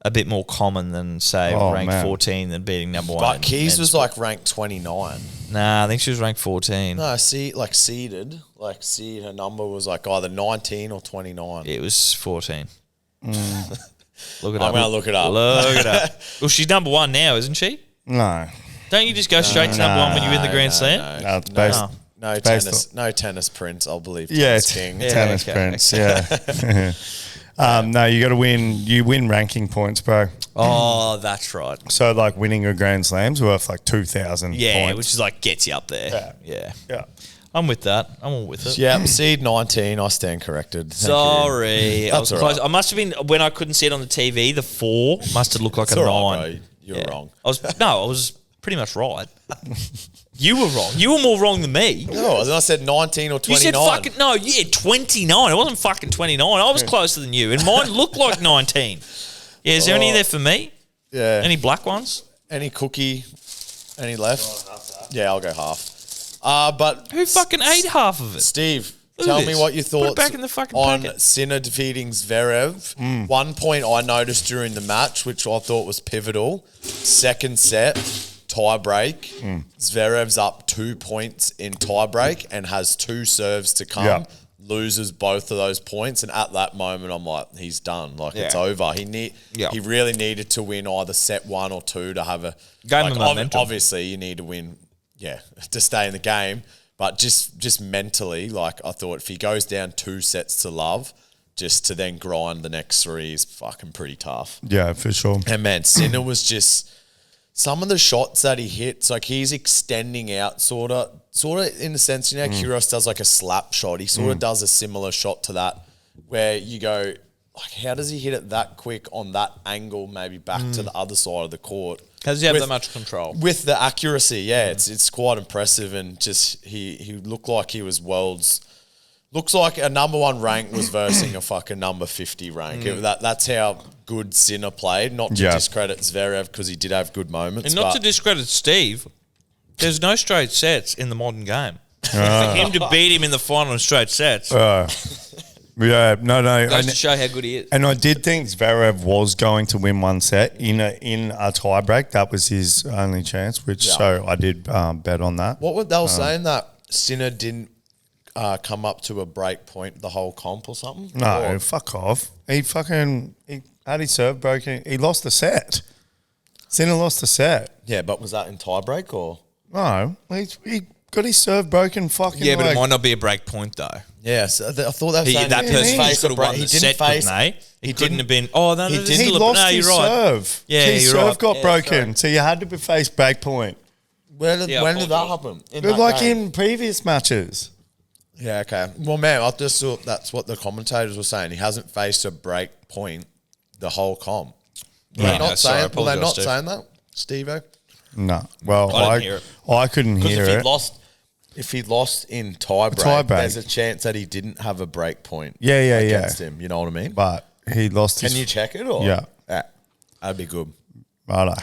a bit more common than, say, rank 14 than beating number 1. But Keys was like ranked 29. Nah, I think she was ranked 14. No, seeded. Her number was like either 19 or 29. It was 14. Look it up. I'm going to look it up. Look it up. Well, she's number 1 now, isn't she? No. Don't you just go straight to number 1 when you win the Grand Slam? No, it's based. No based tennis. No tennis Prince, I'll believe. Yeah, Tennis King. tennis prince. Yeah. No, you got to win. You win ranking points, bro. Oh, that's right. So like winning a Grand Slam's worth like 2,000 Yeah, points. which is like gets you up there. Yeah. I'm with that. I'm all with it. Yeah, seed 19. I stand corrected. Thank you. Sorry. I was That's all close. right. I must have been, when I couldn't see it on the TV, the 4 must have looked like It's a all 9. right, bro. You're wrong. I was pretty much right. You were wrong. You were more wrong than me. No, I said 19 or 29. You said fucking, 29. It wasn't fucking 29. I was closer than you. And mine looked like 19. Yeah, is there any there for me? Yeah. Any black ones? Any cookie? Any left? Yeah, I'll go half. But Who fucking ate half of it? Steve, Look tell at me this. what you Put it thought back in the fucking on packet. Sinner defeating Zverev. One point I noticed during the match, which I thought was pivotal. Second set, tie break. Zverev's up 2 points in tie break and has 2 serves to come. Yeah. Loses both of those points, and at that moment, I'm like, he's done. Like, it's Yeah. over. He really needed to win either set 1 or 2 to have a Game of momentum. Obviously, you need to win, to stay in the game. But just mentally, like, I thought if he goes down 2 sets to love, just to then grind the next 3 is fucking pretty tough. Yeah, for sure. And man, Sinner was just some of the shots that he hits, like he's extending out sort of in the sense, Kyrgios does like a slap shot. He sort of does a similar shot to that where you go, like, how does he hit it that quick on that angle, maybe back to the other side of the court? How does he have that much control? With the accuracy, it's quite impressive, and just he looked like he was looks like a number 1 rank was versing a fucking number 50 rank. That's how good Sinner played. Not to discredit Zverev because he did have good moments. And not to discredit Steve, there's no straight sets in the modern game. For him to beat him in the final in straight sets Yeah, no. goes to show how good he is. And I did think Zverev was going to win one set in a tie break. That was his only chance, so I did bet on that. What were they were saying that Sinner didn't come up to a break point the whole comp or something? No, fuck off. He had his serve broken. He lost the set. Sinner lost the set. Yeah, but was that in tie break or? No, he got his serve broken fucking Yeah, but like, it might not be a break point though. Yeah, so I thought that was saying That he didn't person face could a have break. won He the didn't set, face. couldn't they? He It couldn't didn't have been. Oh, no, he there's didn't- still he a- lost no, his you're right. serve. Yeah, his you're serve right. got Yeah, broken, sorry. so you had to face break point. When did Yeah, that happen? In But that like game? in previous matches. Yeah, okay. Well, man, I just thought that's what the commentators were saying. He hasn't faced a break point the whole comp. Yeah, Not sorry, I saying, were they apologise, not Steve. saying that, Steve-O? No. Well, I didn't hear it. I couldn't Because hear it. if he lost in tie break, tie break. there's a chance that he didn't have a break point Yeah. against him. You know what I mean? But he lost Can his... you check it? Or? Yeah. That'd be good. Righto.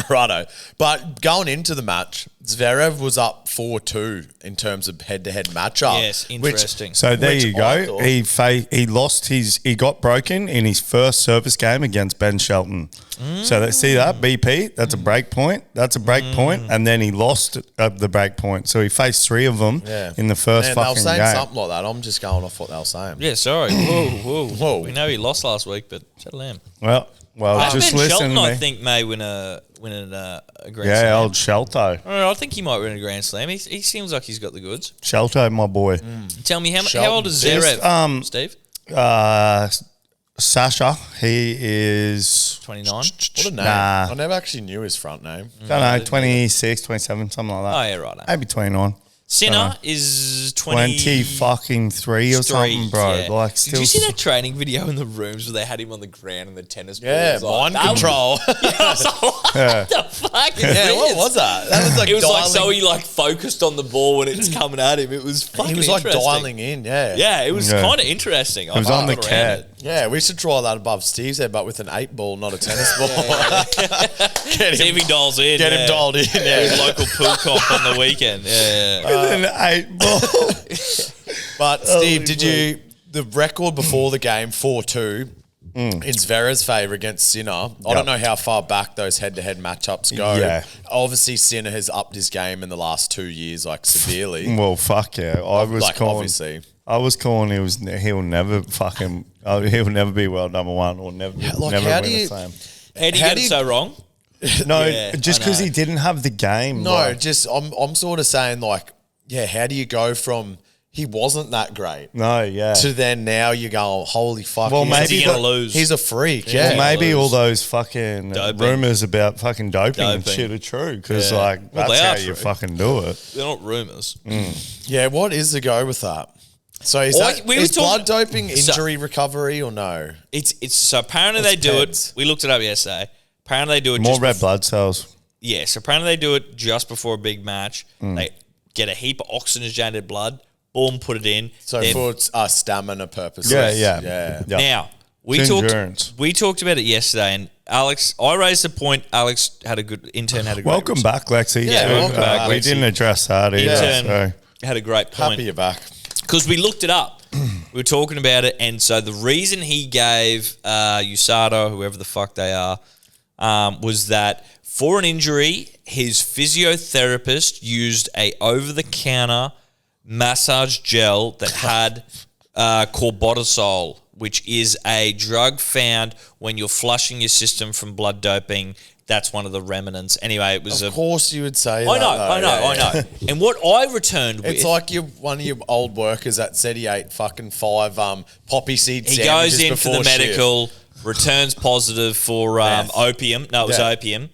Righto. But going into the match, Zverev was up 4-2 in terms of head-to-head matchup. Yes, interesting. So there Which you I go. thought- He lost he got broken in his first service game against Ben Shelton. So see that BP, that's a break point. That's a break point, and then he lost the break point. So he faced 3 of them in the first Man, they were fucking saying game. something like that. I'm just going off what they were saying. Yeah, sorry. Whoa. Whoa. We know he lost last week, but settle down. Well, just Ben listen Shelton, to me. I think, may win a Grand Yeah, Slam. old Shelto. I think he might win a Grand Slam. He seems like he's got the goods. Shelto, my boy. Tell me, how Shelton. old is Zverev, Steve? Sasha, he is 29? What a name. Nah. I never actually knew his front name. don't know, 26, 27, something like that. Oh, yeah, right. Maybe 29. Sinner is 20. 23 or something, bro. Yeah. Like, Did still you see that training video in the rooms where they had him on the ground and the tennis ball? Yeah, was like, mind that was- control. I was like, what the fuck is Yeah, this? what was that? That was like It was like dialing. so he like focused on the ball when it's coming at him. It was fucking He was like interesting. dialing in, yeah. Yeah, it was Yeah. kind of interesting. It was on the cat. Yeah, we should try that above Steve's head, but with an 8 ball, not a tennis ball. Get See if he dials in. Get him dialed in, yeah. His local pool comp on the weekend. Yeah. With an 8 ball. But Steve, did you the record before the game 4-2 in Zverev's favour against Sinner? I don't know how far back those head-to-head matchups go. Yeah. Obviously, Sinner has upped his game in the last 2 years, like severely. Well, fuck yeah. I was Like, calling. obviously. I was calling. He'll never fucking. He'll never be world number 1 or never. Like, never how win do you- the same. How do you How get do it you- so wrong? No, Yeah, just I because know. he didn't have the game. No, like, just I'm sort of saying like, yeah, how do you go from he wasn't that great no, yeah. to then now you go, holy fuck, Well, he's maybe He's the- gonna lose. He's a freak, Well, yeah. Well, maybe lose. all those fucking Doping. rumors about fucking doping and Doping. shit are true because Yeah. like Well, that's they how are you true. fucking do it. They're not rumors. Yeah, what is the go with that? So is, Well, that, we were is talking- blood doping injury recovery or no? It's so apparently It's they do peds. it. We looked it up yesterday. Apparently they do it More just red blood cells. Yes, apparently they do it just before a big match. They get a heap of oxygenated blood, boom, put it in. So then- for stamina purposes. Yeah. now we It's talked. endurance. We talked about it yesterday, and Alex, I raised the point. Alex had a good intern. Had a great Welcome back, Lexi. Yeah, welcome back, We Lexi. didn't address that either. Intern So. had a great point. Happy you're back. Because we looked it up. We were talking about it, and so the reason he gave USADA, whoever the fuck they are, was that for an injury, his physiotherapist used a over-the-counter massage gel that had cortisol, which is a drug found when you're flushing your system from blood doping. That's one of the remnants. Anyway, it was Of course you would say that. I know, though. I know, Yeah, I know. And what I returned with... It's like one of your old workers that said he ate fucking 5 poppy seed He sandwiches goes in for the before shift. medical, returns positive for Meth. opium. No, it was Yeah. opium,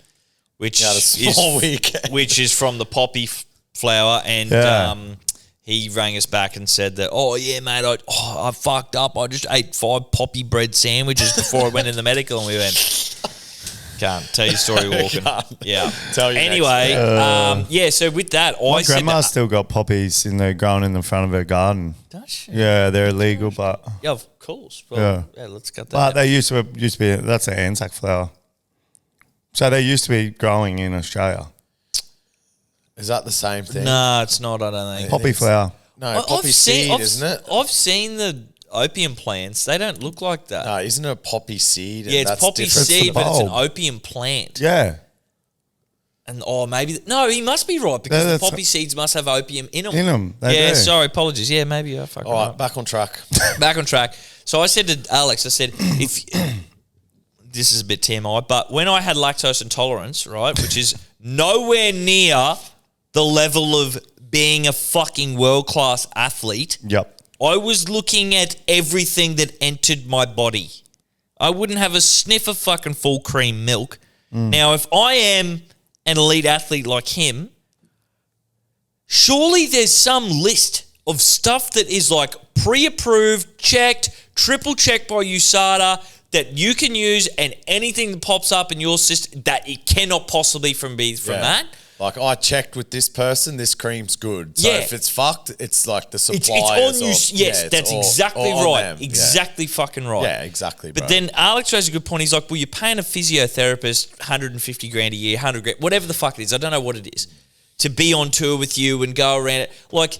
which Yeah, the small week. which is from the poppy flower. And Yeah. he rang us back and said that, oh, yeah, mate, I fucked up. I just ate 5 poppy bread sandwiches before I went in the medical. And we went... Can't tell your story walking. Yeah. Tell you Anyway, yeah. So with that, My I said, grandma's still got poppies in there growing in the front of her garden. does she? Yeah, they're illegal, but Yeah, of course. Well, yeah. Let's get that. but they used to be that's an Anzac flower. So they used to be growing in Australia. Is that the same thing? No, it's not. I don't think. Poppy flower. No, poppy seed, isn't it? I've seen the opium plants. They don't look like that. No, isn't it a poppy seed? And yeah, it's that's poppy different. seed, the but it's an bulb. opium plant. Yeah. And maybe no, he must be right because No, the that's- poppy seeds must have opium in them. In 'em, they Yeah, do. sorry, apologies. Yeah, maybe I fucking All right, up. back on track. Back on track. So I said to Alex, I said, if this is a bit TMI, but when I had lactose intolerance, right, which is nowhere near the level of being a fucking world-class athlete, Yep. I was looking at everything that entered my body. I wouldn't have a sniff of fucking full cream milk. Now, if I am an elite athlete like him, surely there's some list of stuff that is like pre-approved, checked, triple checked by USADA, that you can use, and anything that pops up in your system that it cannot possibly be from that. Like, I checked with this person, this cream's good. So if it's fucked, it's like the It's suppliers. on you. Yes, that's exactly right. Exactly fucking right. Yeah, exactly. But then Alex raised a good point. He's like, well, you're paying a physiotherapist 150 grand a year, 100 grand, whatever the fuck it is. I don't know what it is. To be on tour with you and go around it. Like,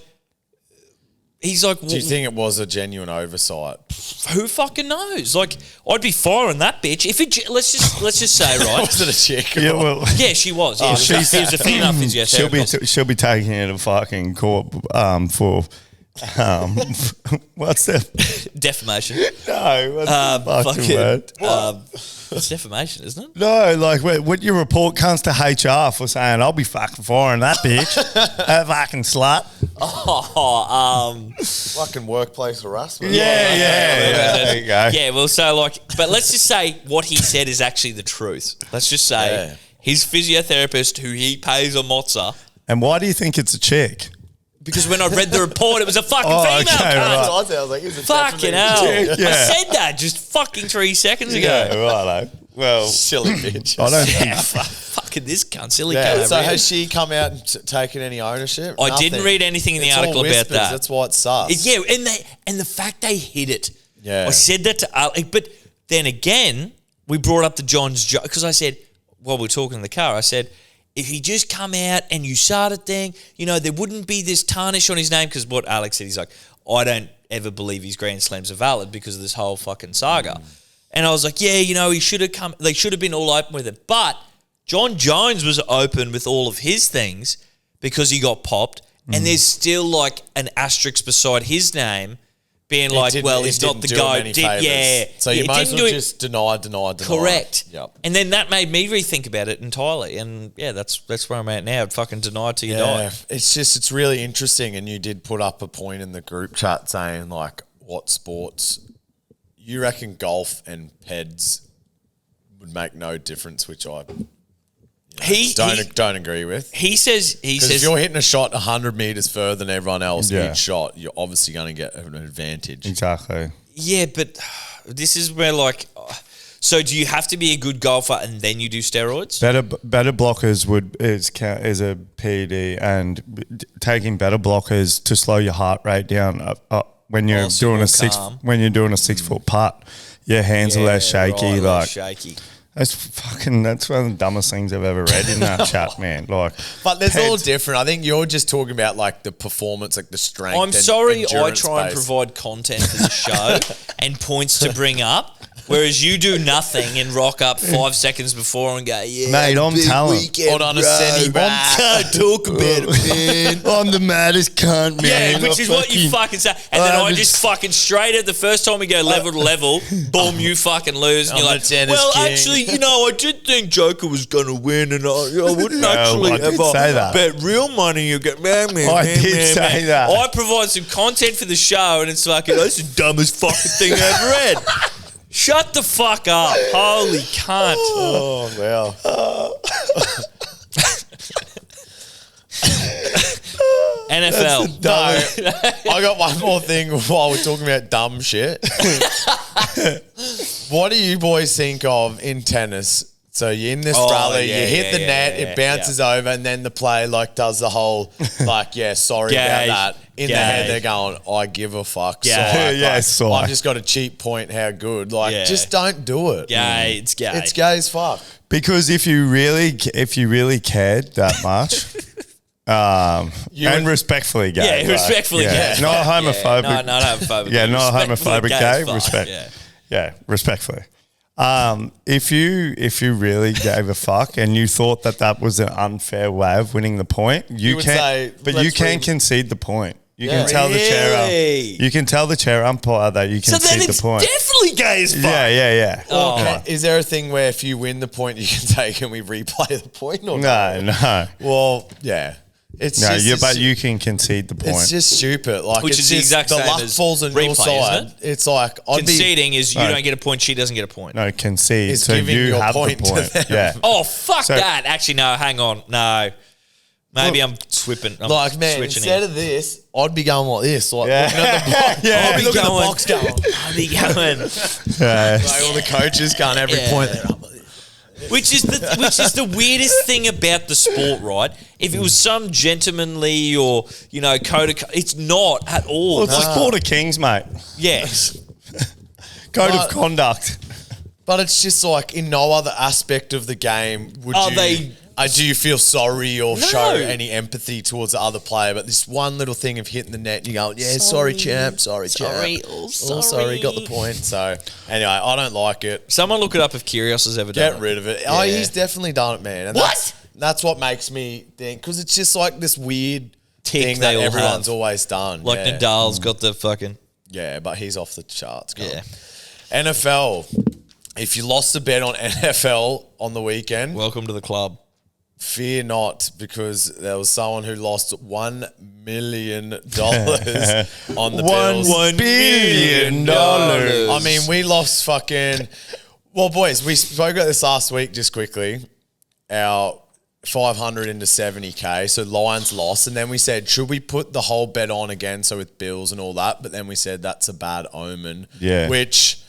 he's like, do you think it was a genuine oversight? Who fucking knows? Like, I'd be firing that bitch. If it, let's just say, right? Was it a chick? Yeah, well, yeah, she was. Yeah, she was a female physiotherapist. she'll be taking it to fucking court for what's that? Defamation. No, what's the fucking word? It's defamation, isn't it? No, like when your report comes to HR for saying I'll be fucking firing that bitch, that fucking slut. Fucking workplace harassment. Yeah. There you go. Yeah, well, so like, but let's just say what he said is actually the truth. Let's just say his physiotherapist, who he pays a mozza. And why do you think it's a chick? Because when I read the report, it was a fucking female. Okay, right. I was like, is it fucking hell. Yeah. I said that just fucking 3 seconds ago. Yeah, right. Well, silly bitch. I don't think. Fucking this cunt, silly Yeah. cunt. So over here. has she come out and taken any ownership? I Nothing. didn't read anything in the It's article all about whispers. that. That's why it's sus. Yeah, and the fact they hid it. Yeah. I said that to but then again, we brought up the John's joke because I said, while we were talking in the car, I said, if he just come out and you started thing, there wouldn't be this tarnish on his name, because what Alex said, he's like, I don't ever believe his Grand Slams are valid because of this whole fucking saga. And I was like, yeah, he should have come, they should have been all open with it. But John Jones was open with all of his things because he got popped, and there's still like an asterisk beside his name being like, well, he's not the guy. So you might as well just deny. Correct. Yep. And then that made me rethink about it entirely. And yeah, that's where I'm at now. I'd fucking deny it till you die. It's really interesting. And you did put up a point in the group chat saying like, what sports you reckon golf and peds would make no difference, which I don't agree with. He says if you're hitting a shot 100 meters further than everyone else each shot, you're obviously going to get an advantage. Exactly. Yeah, but this is where like, so do you have to be a good golfer and then you do steroids? Better blockers is a PED, and taking better blockers to slow your heart rate down when you're doing a 6 foot putt. Your hands are less shaky. Shaky. That's one of the dumbest things I've ever read in that chat, man. Like, but there's all different. I think you're just talking about like the performance, like the strength. I'm sorry, I try space. and provide content for the show and points to bring up. Whereas you do nothing and rock up 5 seconds before and go, yeah, mate, I'm telling. Hold on a second, can't talk about it, man. I'm the maddest cunt, man. Yeah, which is what you fucking say. And then I just fucking straight at the first time we go level to level, boom, you fucking lose. And you're like, well, actually, I did think Joker was going to win, and I wouldn't actually ever say that. bet real money you get. Man, I did say that. I provide some content for the show, and it's fucking, that's the dumbest fucking thing I ever read. Shut the fuck up. Holy cunt. Oh, wow. NFL. No, I got one more thing while we're talking about dumb shit. What do you boys think of in tennis? So you're in this rally, you hit the net, it bounces over, and then the player like does the whole like, sorry about that. In their head, they're going, I give a fuck. Sorry. I've just got a cheap point. How good? Like, just don't do it. Gay. It's gay. It's gay as fuck. Because if you really cared that much, and respectfully gay. Yeah, respectfully gay. Not homophobic. Yeah, not homophobic. Yeah, not homophobic gay. Fuck, Respect. Yeah, respectfully. If you really gave a fuck and you thought that was an unfair way of winning the point, you can concede the point. You can tell the chair. You can tell the chair umpire that you concede the point. Definitely gay as fuck. Yeah. Okay. Is there a thing where if you win the point, you can take and we replay the point? Or no. Well, yeah. But you can concede the point. It's just stupid. Like, which is the exact same luck as falls on your side. Isn't it? It's like conceding is you don't get a point, she doesn't get a point. No, concede. It's so giving you your have point the point. to them. Yeah. Oh fuck that! Actually, no. Hang on, no. Maybe I'm switching. Like, man, switching instead in. of this, I'd be going like this. Like, Yeah. looking at the box. Yeah. I'd be looking at the Going. box going. I'll be going. Like, all the coaches going every Yeah. point. They're up. Which is the weirdest thing about the sport, right? If it was some gentlemanly or code of, it's not at all. Well, it's the sport of kings, mate. Yes. Code of conduct. But it's just like in no other aspect of the game would do you feel sorry or show any empathy towards the other player. But this one little thing of hitting the net, you go, yeah, sorry champ, sorry champ. Oh, Sorry, got the point. So anyway, I don't like it. Someone look it up if Kyrgios has ever done Get it. rid of it. Yeah. Oh, he's definitely done it, man. And What? That's what makes me think, because it's just like this weird Tick thing they that all everyone's have. always done. Like yeah. Nadal's got the fucking... Yeah, but he's off the charts. Yeah. NFL. If you lost a bet on NFL on the weekend, Welcome to the club. fear not, because there was someone who lost $1 million on the Bills. $1 billion. I mean, we lost fucking... Well, boys, we spoke about this last week just quickly. Our 500 into 70K. So Lions lost. And then we said, should we put the whole bet on again? So with Bills and all that. But then we said that's a bad omen. Yeah. Which,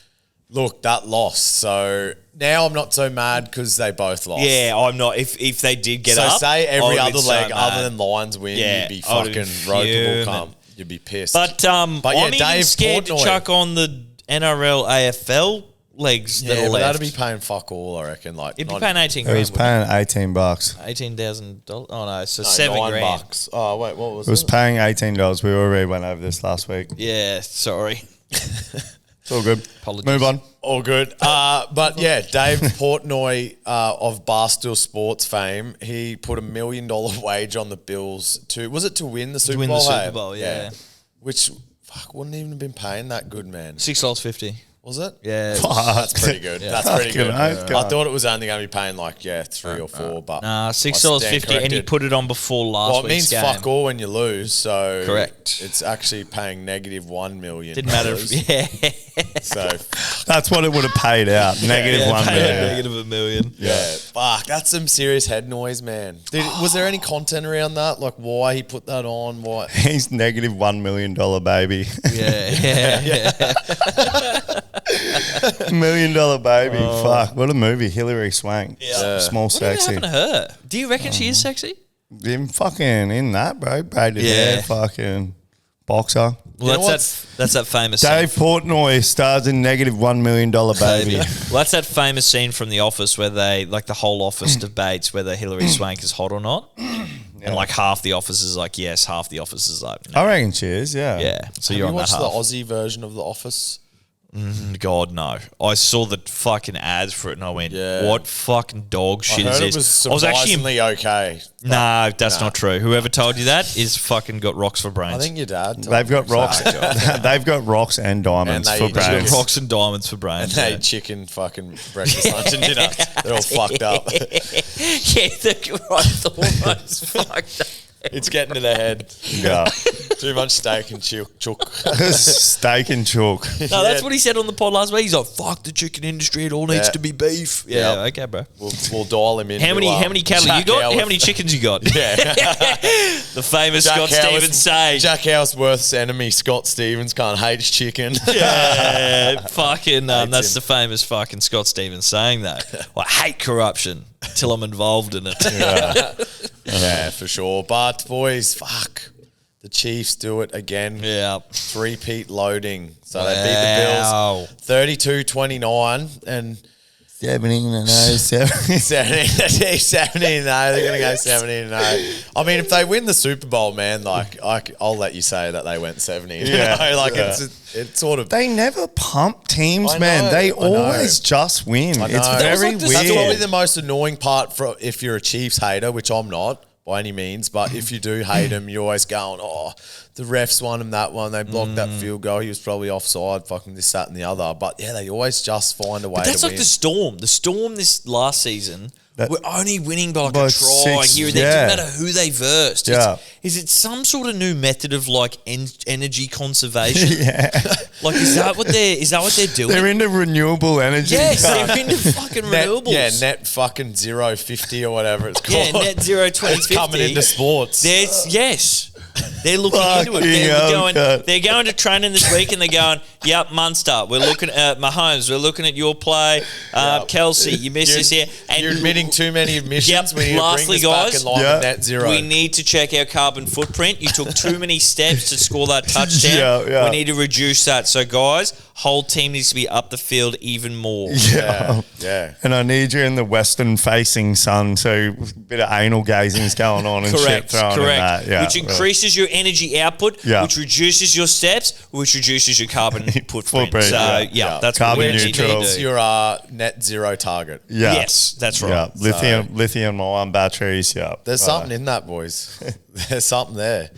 look, that lost. So now I'm not so mad because they both lost. Yeah, I'm not. If they did get So up... say I every would've other been so leg mad. other than Lions win, Yeah, you'd be I would've fucking been ropeable fuming. cum. You'd be pissed. But yeah, I'm even Dave scared Portnoy. to chuck on the NRL AFL legs that Yeah, are but left. that'd be paying fuck all, I reckon. Like, It'd be not- paying 18 He grand. was paying $18. $18,000. Oh no, so no, $7 $9 grand. bucks. Oh wait, what was It was it? paying $18. We already went over this last week. Yeah, sorry. It's all good. Apologies. Move on. All good. But yeah, Dave Portnoy of Barstool Sports fame, he put $1 million wage on the Bills to win the Super win Bowl? the Super hey? Bowl, yeah. Which wouldn't even have been paying that good, man. $6.50. Was it? Yeah. That's pretty good. That's pretty good. Fucking I thought it was only going to be paying like 3 or 4, but Nah, I stand $6.50, and he corrected. put it on before last Well, it week's means game. fuck all when you lose, so Correct. It's actually paying negative $1 million. Didn't matter. Yeah. So That's what it would have paid out. Negative Yeah, $1 paid million. negative $1 million. yeah, fuck, that's some serious head noise, man. Was there any content around that? Like why he put that on? Why? He's negative $1 million baby. Yeah. $1 million baby. Fuck. What a movie. Hilary Swank. Yeah. Small What sexy. happened to her? Do you reckon she is sexy? Him fucking in that, bro. Braided Yeah. hair. Fucking boxer. Well, know that's that famous scene. Dave Portnoy stars in negative $1 million baby. Well, that's that famous scene from The Office where they, like, the whole office debates whether Hilary Swank is hot or not. And, like, half the office is like, yes, half the office is like, no. I reckon she is, yeah. Yeah. So Have you're you on that watched half. the Aussie version of The Office? God, no. I saw the fucking ads for it and I went, Yeah. what fucking dog shit I is heard this? it was I was actually... surprisingly okay. No, that's not true. Whoever told you that is fucking got rocks for brains. I think your dad. They've got rocks. They've got rocks and diamonds And for they- Got brains. rocks and diamonds for brains. They Yeah, ate chicken fucking breakfast, lunch, and dinner. They're all fucked up. yeah, the almost fucked up. It's getting to their head. Yeah. Too much steak and chook. Steak and chalk. No, that's what he said on the pod last week. He's like, "Fuck the chicken industry. It all needs Yeah. to be beef." Yeah, Yeah. okay, bro. We'll dial him in. How many cattle you Jack got? Howarth. How many chickens you got? Yeah. The famous Jack Scott Stevens saying. Jack Howarth's enemy, Scott Stevens, can't hate chicken. Yeah, fucking. That's him. the famous fucking Scott Stevens saying that. I hate corruption till I'm involved in it. Yeah, for sure. But boys, fuck. The Chiefs do it again. Yeah. Three-peat loading. So they beat the Bills 32-29 and 17. 17 they're going to go 17 I mean, if they win the Super Bowl, man, like I'll let you say that they went 17. Yeah. Like Yeah. it's sort of They never pump teams, I man. know, They I know. always just win. I It's know. very That was like the- That's probably weird. the most annoying part for if you're a Chiefs hater, which I'm not by any means. But if you do hate him, you're always going, "Oh, the refs won him that one. They blocked that field goal. He was probably offside. Fucking this, that, and the other." But yeah, they always just find a way. But that's to like win. the Storm. The Storm this last season we're only winning by like By a try 6, here and there. yeah. It doesn't matter who they versed. Yeah. Is it some sort of new method of like energy conservation? Like is that what they're doing? They're into renewable energy. Yes, they're into fucking renewables. Net fucking 050 or whatever it's called. Yeah, net zero 2050. It's coming into sports. They're looking into it. Fucking They're going to training this week and they're going, yep, Munster. We're looking at Mahomes. We're looking at your play. Kelsey, you missed this here. And you're admitting too many emissions. Yep. We need Lastly, to bring this guys, back in line with net zero. we need to check our carbon footprint. You took too many steps to score that touchdown. Yeah. We need to reduce that. So, guys, whole team needs to be up the field even more. Yeah. And I need you in the western-facing sun, so a bit of anal gazing's going on and shit thrown in that. Yeah, which increases your energy output, which reduces your steps, which reduces your carbon footprint. So, that's carbon what we neutral. need to do. Your net zero target. Yeah. Yes, that's right. Yeah, lithium-ion batteries. Yeah, There's something in that, boys. There's something there.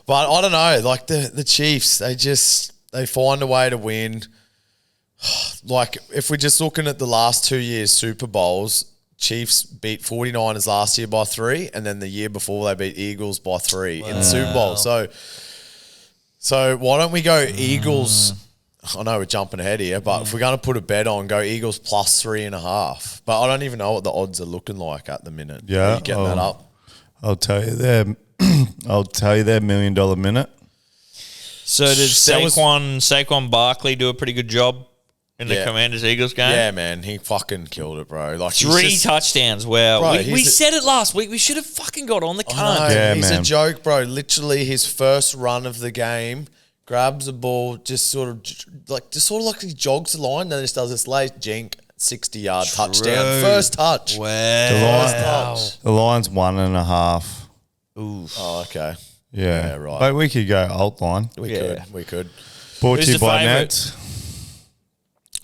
But I don't know. Like the Chiefs, they find a way to win. Like if we're just looking at the last 2 years Super Bowls, Chiefs beat 49ers last year by 3, and then the year before they beat Eagles by 3 in the Super Bowl. So why don't we go Eagles? I know we're jumping ahead here, but if we're going to put a bet on, go Eagles plus 3.5. But I don't even know what the odds are looking like at the minute. Yeah, Are you getting that up? I'll tell you their $1 million minute. So did Saquon Barkley do a pretty good job in the Commanders-Eagles game? Yeah, man. He fucking killed it, bro. Like 3 touchdowns. Wow. Bro, we said it last week. We should have fucking got on the I cunt. know, Yeah, he's man. a joke, bro. Literally his first run of the game, grabs the ball, just sort of like he jogs the line, then just does this late jink, 60-yard touchdown. First touch. Wow. The line's 1.5. Ooh. Oh, okay. Yeah, right. But we could go alt line. We could. Brought Who's to you the by favourite? Nets.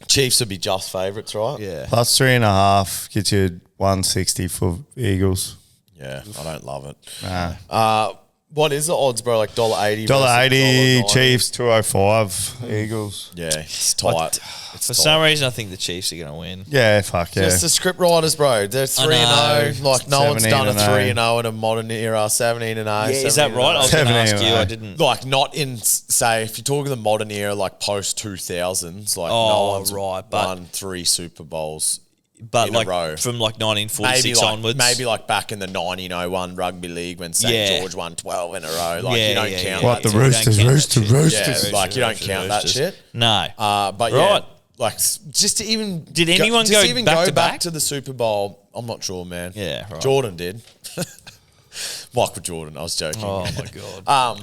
Chiefs would be just favourites, right? Yeah. Plus 3.5 gets you 160 for Eagles. Yeah, I don't love it. Nah. What is the odds, bro? Like $1.80. $1.80 $1.90? Chiefs, 205 Eagles. Yeah, it's tight. For some reason, I think the Chiefs are going to win. Yeah, fuck yeah. Just the script writers, bro. They're 3-0. Like no one's done a 17-0. 3-0 in a modern era. 17-0. Yeah, is that right? I was going to ask you. I didn't. Like not in, say, if you're talking the modern era, like post 2000s, like Oh, no one's right, but- won 3 Super Bowls. But in like a row. from like 1946 Maybe like, onwards. maybe like back in the 1901 rugby league when St. Yeah. George won 12 in a row. Like Yeah, you don't yeah, count yeah. What, that. the Don't Roosters, count that Roosters, shit. Roosters. Yeah, like you don't count that shit. No. But yeah, Right. like just to even Did anyone just go even back go to back back? to the Super Bowl? I'm not sure, man. Yeah, right. Jordan did. Michael Jordan. I was joking. Oh my god.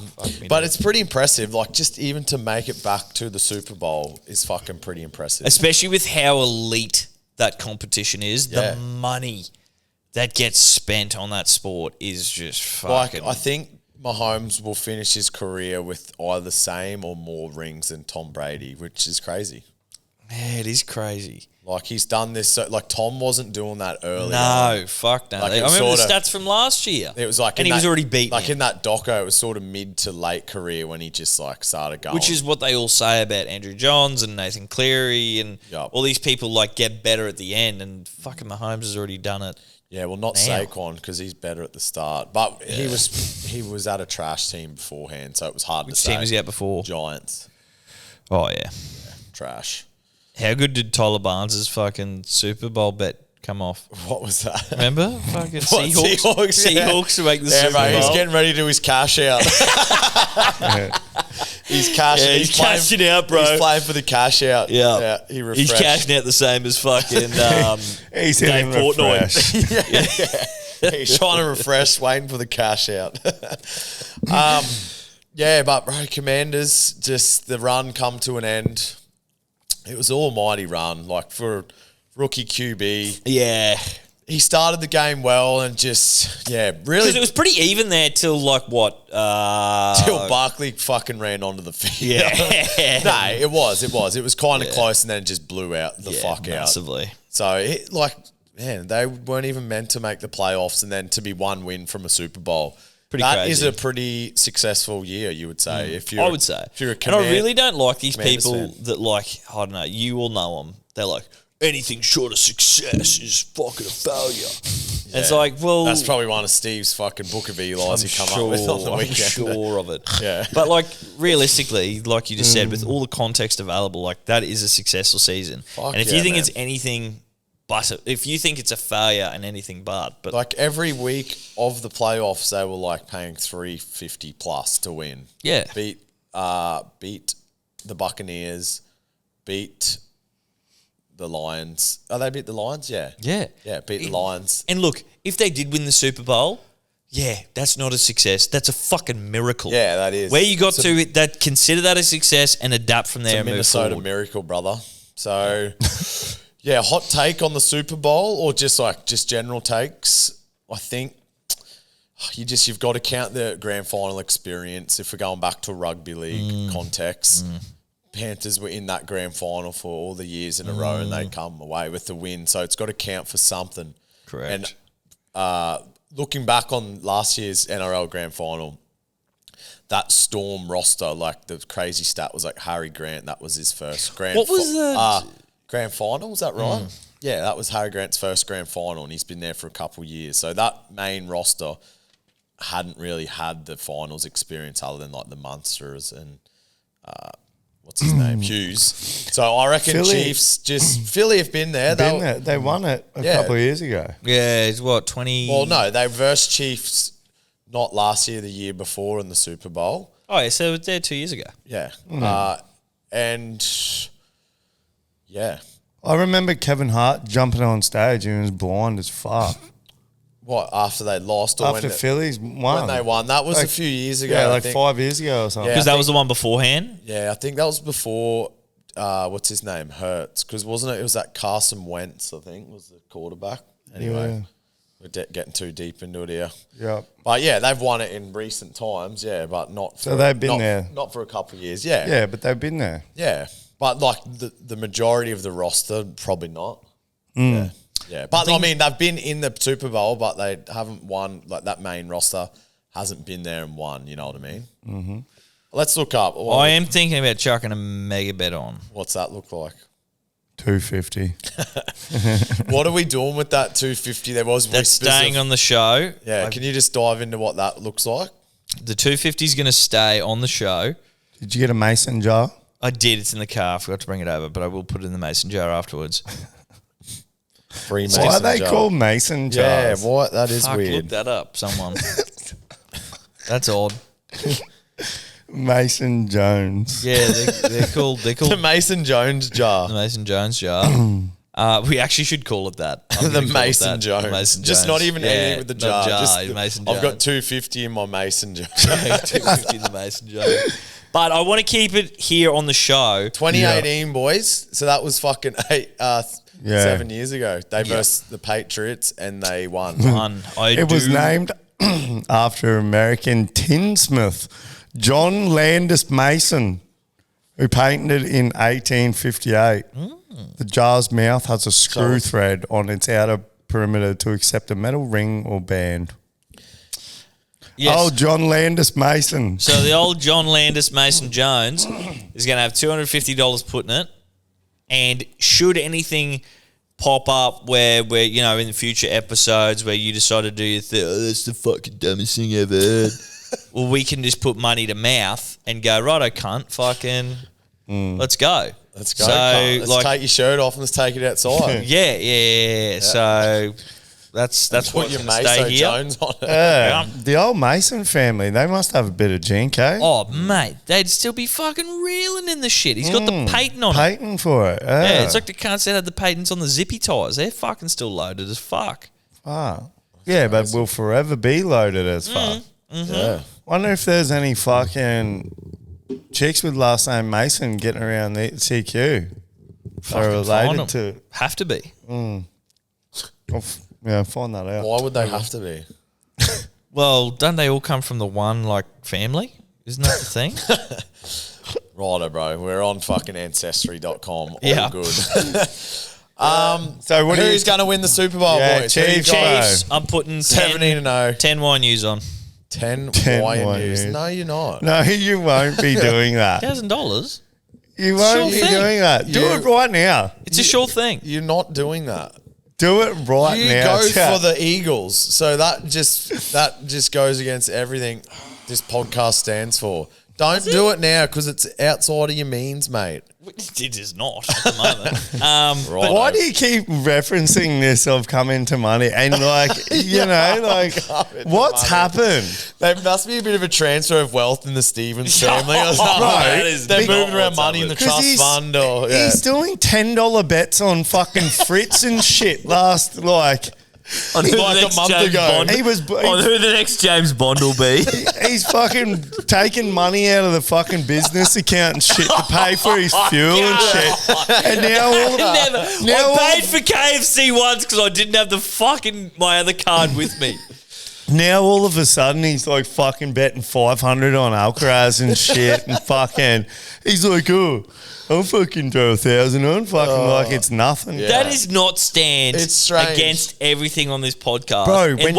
But it's pretty impressive. Like just even to make it back to the Super Bowl is fucking pretty impressive. Especially with how elite that competition is, Yeah. the money that gets spent on that sport is just Like fucking. I think Mahomes will finish his career with either the same or more rings than Tom Brady, which is crazy. Yeah, it is crazy. Like he's done this. So, like Tom wasn't doing that early. on. No, fuck no. Like, I it was remember the sorta- stats from last year. It was like, and in he was that- already beaten. Like him. in that doco, it was sort of mid to late career when he just like started going. Which is what they all say about Andrew Johns and Nathan Cleary and Yup. all these people like get better at the end, and fucking Mahomes has already done it. yeah, well, not Now. Saquon because he's better at the start, but he was at a trash team beforehand, so it was hard Which to say. team was he at before? Giants, Oh yeah. trash. How good did Tyler Barnes' fucking Super Bowl bet come off? What was that? Remember? Fucking What, Seahawks. yeah. Seahawks to make the Yeah, Super mate, Bowl. he's getting ready to do his cash out. He's cashing. Yeah, he's cashing out, bro. He's playing for the cash out. Yeah. he He's refreshed. cashing out the same as fucking He's Dave hitting Portnoy. refresh. He's trying to refresh, waiting for the cash out. Yeah, but bro, Commanders, just the run come to an end. It was an almighty run, like for a rookie QB. Yeah. He started the game well and just, yeah, really. Because it was pretty even there till like what? Till Barkley fucking ran onto the field. Yeah. No, it was. It was kind of close and then it just blew out the Yeah, fuck out. massively. So, man, they weren't even meant to make the playoffs and then to be one win from a Super Bowl. Pretty That crazy. is a pretty successful year, you would say. If you're, I would say. If you're a and I really don't like these Commanders people fan. that like, I don't know, you all know them. They're like, anything short of success is fucking a failure. And it's like, well, that's probably one of Steve's fucking book of Eli's he come up with on the weekend. I'm sure of it. Yeah. But like realistically, like you just said, with all the context available, like that is a successful season. Fuck and if yeah, you think man. it's anything but, if you think it's a failure and anything but Like every week of the playoffs, they were like paying $350 plus to win. yeah, Beat the Buccaneers, beat the Lions. Oh, they beat the Lions? Yeah. yeah, Beat the Lions. And look, if they did win the Super Bowl, yeah, that's not a success. That's a fucking miracle. Yeah, that is. Where you got to that, consider that a success and adapt from there. It's a and move Minnesota forward. miracle, brother. So, yeah, hot take on the Super Bowl or just general takes. I think you've got to count the grand final experience. If we're going back to rugby league context, Panthers were in that grand final for all the years in a row, and they come away with the win. So it's got to count for something. Correct. And looking back on last year's NRL grand final, that Storm roster, like the crazy stat was like Harry Grant. That was his first grand. What was the grand final? Was that right? Yeah, that was Harry Grant's first grand final, and he's been there for a couple of years. So that main roster hadn't really had the finals experience other than like the Munsters and what's his name, Hughes. So I reckon Philly. Chiefs, Philly have been there. They won it a couple of years ago. Yeah, it's what, 20? Well, no, they versed Chiefs not last year, the year before in the Super Bowl. Oh, yeah, so it was there 2 years ago. Yeah. And yeah. I remember Kevin Hart jumping on stage and he was blind as fuck. What, after they lost? Or After when Phillies won. when they won. That was Like- a few years ago. Yeah, I like think. 5 years ago or something. Yeah. Because I that was the one beforehand. Yeah, I think that was before, what's his name, Hurts. Because wasn't it, it was that Carson Wentz, I think, was the quarterback. Anyway, we're getting too deep into it here. Yep. But yeah, they've won it in recent times, yeah, but not for, So they've been not- there. Not for a couple of years, yeah. Yeah, but they've been there. Yeah. But like the majority of the roster, probably not. Yeah. Yeah. But I mean, they've been in the Super Bowl, but they haven't won. Like that main roster hasn't been there and won. You know what I mean? Mm-hmm. Let's look up. I am thinking about chucking a mega bet on. What's that look like? 250. What are we doing with that 250? There was That's whispers staying of- on the show. Yeah. Can you just dive into what that looks like? The 250 is going to stay on the show. Did you get a mason jar? I did. It's in the car. I forgot to bring it over, but I will put it in the mason jar afterwards. Free Why are they called mason Yeah, jars? what? That is Fuck, look weird. that up, someone. That's odd. Mason Jones. Yeah, they're called The Mason Jones jar. the Mason Jones jar. We actually should call it that. I'm The gonna call it Mason that, Jones. the Mason Just Jones. not even Yeah, anything with the not jar. Just Mason I've got Jones. 250 in my Mason jar. 250 in the Mason Jones. But I want to keep it here on the show. 2018, boys. So that was fucking 7 years ago. They versed the Patriots and they won. One. It was named after American tinsmith John Landis Mason, who patented it in 1858. The jar's mouth has a screw thread on its outer perimeter to accept a metal ring or band. Yes. Oh, John Landis Mason. So the old John Landis Mason Jones is going to have $250 put in it. And should anything pop up where you know, in the future episodes where you decide to do your thing, oh, that's the fucking dumbest thing I've heard. Well, we can just put money to mouth and go, righto, cunt, fucking, let's go. Let's go. So, Let's like, take your shirt off and let's take it outside. yeah. So that's Put what your stay Mason here. Jones on it. Yeah. The old Mason family, they must have a bit of gink, eh? Oh, mate, they'd still be fucking reeling in the shit. He's got the patent on it. Patent for it. Yeah, it's like the cunts that had the patents on the zippy tires. They're fucking still loaded as fuck. Yeah, but we'll forever be loaded as fuck. Yeah. Wonder if there's any fucking chicks with last name Mason getting around the CQ. Are Fucking find 'em. related to. Have to be. Find that out. Why would they have to be? Well, don't they all come from the one, like, family? Isn't that the thing? Righto, bro. We're on fucking ancestry.com. All Yeah. good. So what Who's going to win the Super Bowl, Yeah, boys? Who you Chiefs, got? Chiefs, I'm putting 17-0. 10 wine news on. 10 10 wine wine news. news. No, you're not. No, you won't be doing that. $1,000? You won't Sure be thing. doing that. Do it right now. It's a sure thing. You're not doing that. Do it right You now. go chat. for the Eagles. So that just goes against everything this podcast stands for. Don't do it now because it's outside of your means, mate. It is not at the moment. Right. Why do you keep referencing this of coming to money and like you know like what's happened? There must be a bit of a transfer of wealth in the Stevens family or something. that is They're not moving around what's money in the 'Cause trust fund or he's doing $10 bets on fucking Fritz and shit last like On who Like the a next month James ago. Bond, he was on who the next James Bond will be. he's fucking taking money out of the fucking business account and shit to pay for his fuel and shit. And now all of I paid for KFC once because I didn't have my other card with me. Now all of a sudden he's like fucking betting 500 on Alcaraz and shit and fucking he's like, oh, I'll fucking throw 1,000 on fucking like it's nothing. Yeah. That is not stand It's strange. against everything on this podcast. Bro, and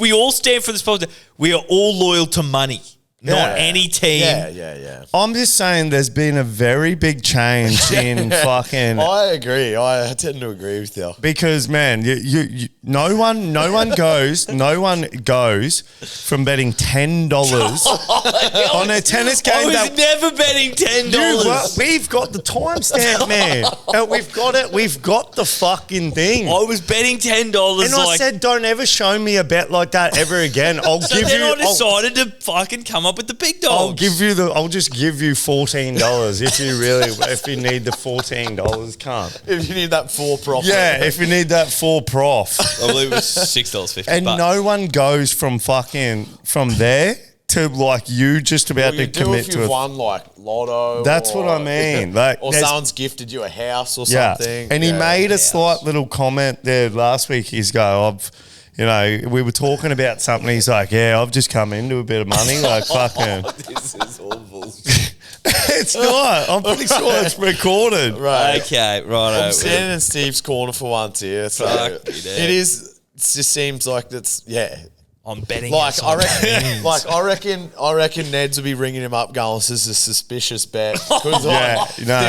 we all stand for this podcast. We are all loyal to money, not any team. Yeah. I'm just saying there's been a very big change in fucking I agree. I tend to agree with you. because man, you no one goes from betting $10 on a tennis game. I was that never betting $10. We've got the timestamp, man. We've got it. We've got the fucking thing. I was betting $10. And I said, don't ever show me a bet like that ever again. I'll so give then you. I decided to fucking come up with the big dogs. I'll just give you $14 if you need the $14, can't. If you need that full profit. Yeah, if you need that full prof. I believe it was $6.50. And no one goes from there to like you just about you to do commit if to you've it. won like lotto. That's what I mean. Like, or there's- someone's gifted you a house or Yeah, something. and he Yeah. made a slight little comment there last week. He's we were talking about something. He's like, yeah, I've just come into a bit of money. Like, fucking. This is all bullshit. It's not. I'm pretty sure it's recorded. Right. Okay, right. I'm standing in Steve's corner for once here. So Fuck it, it is. It just seems like that's I'm betting. Like I outside reckon, means. I reckon Ned's will be ringing him up, going, "This is a suspicious bet." 'Cause, Yeah, no.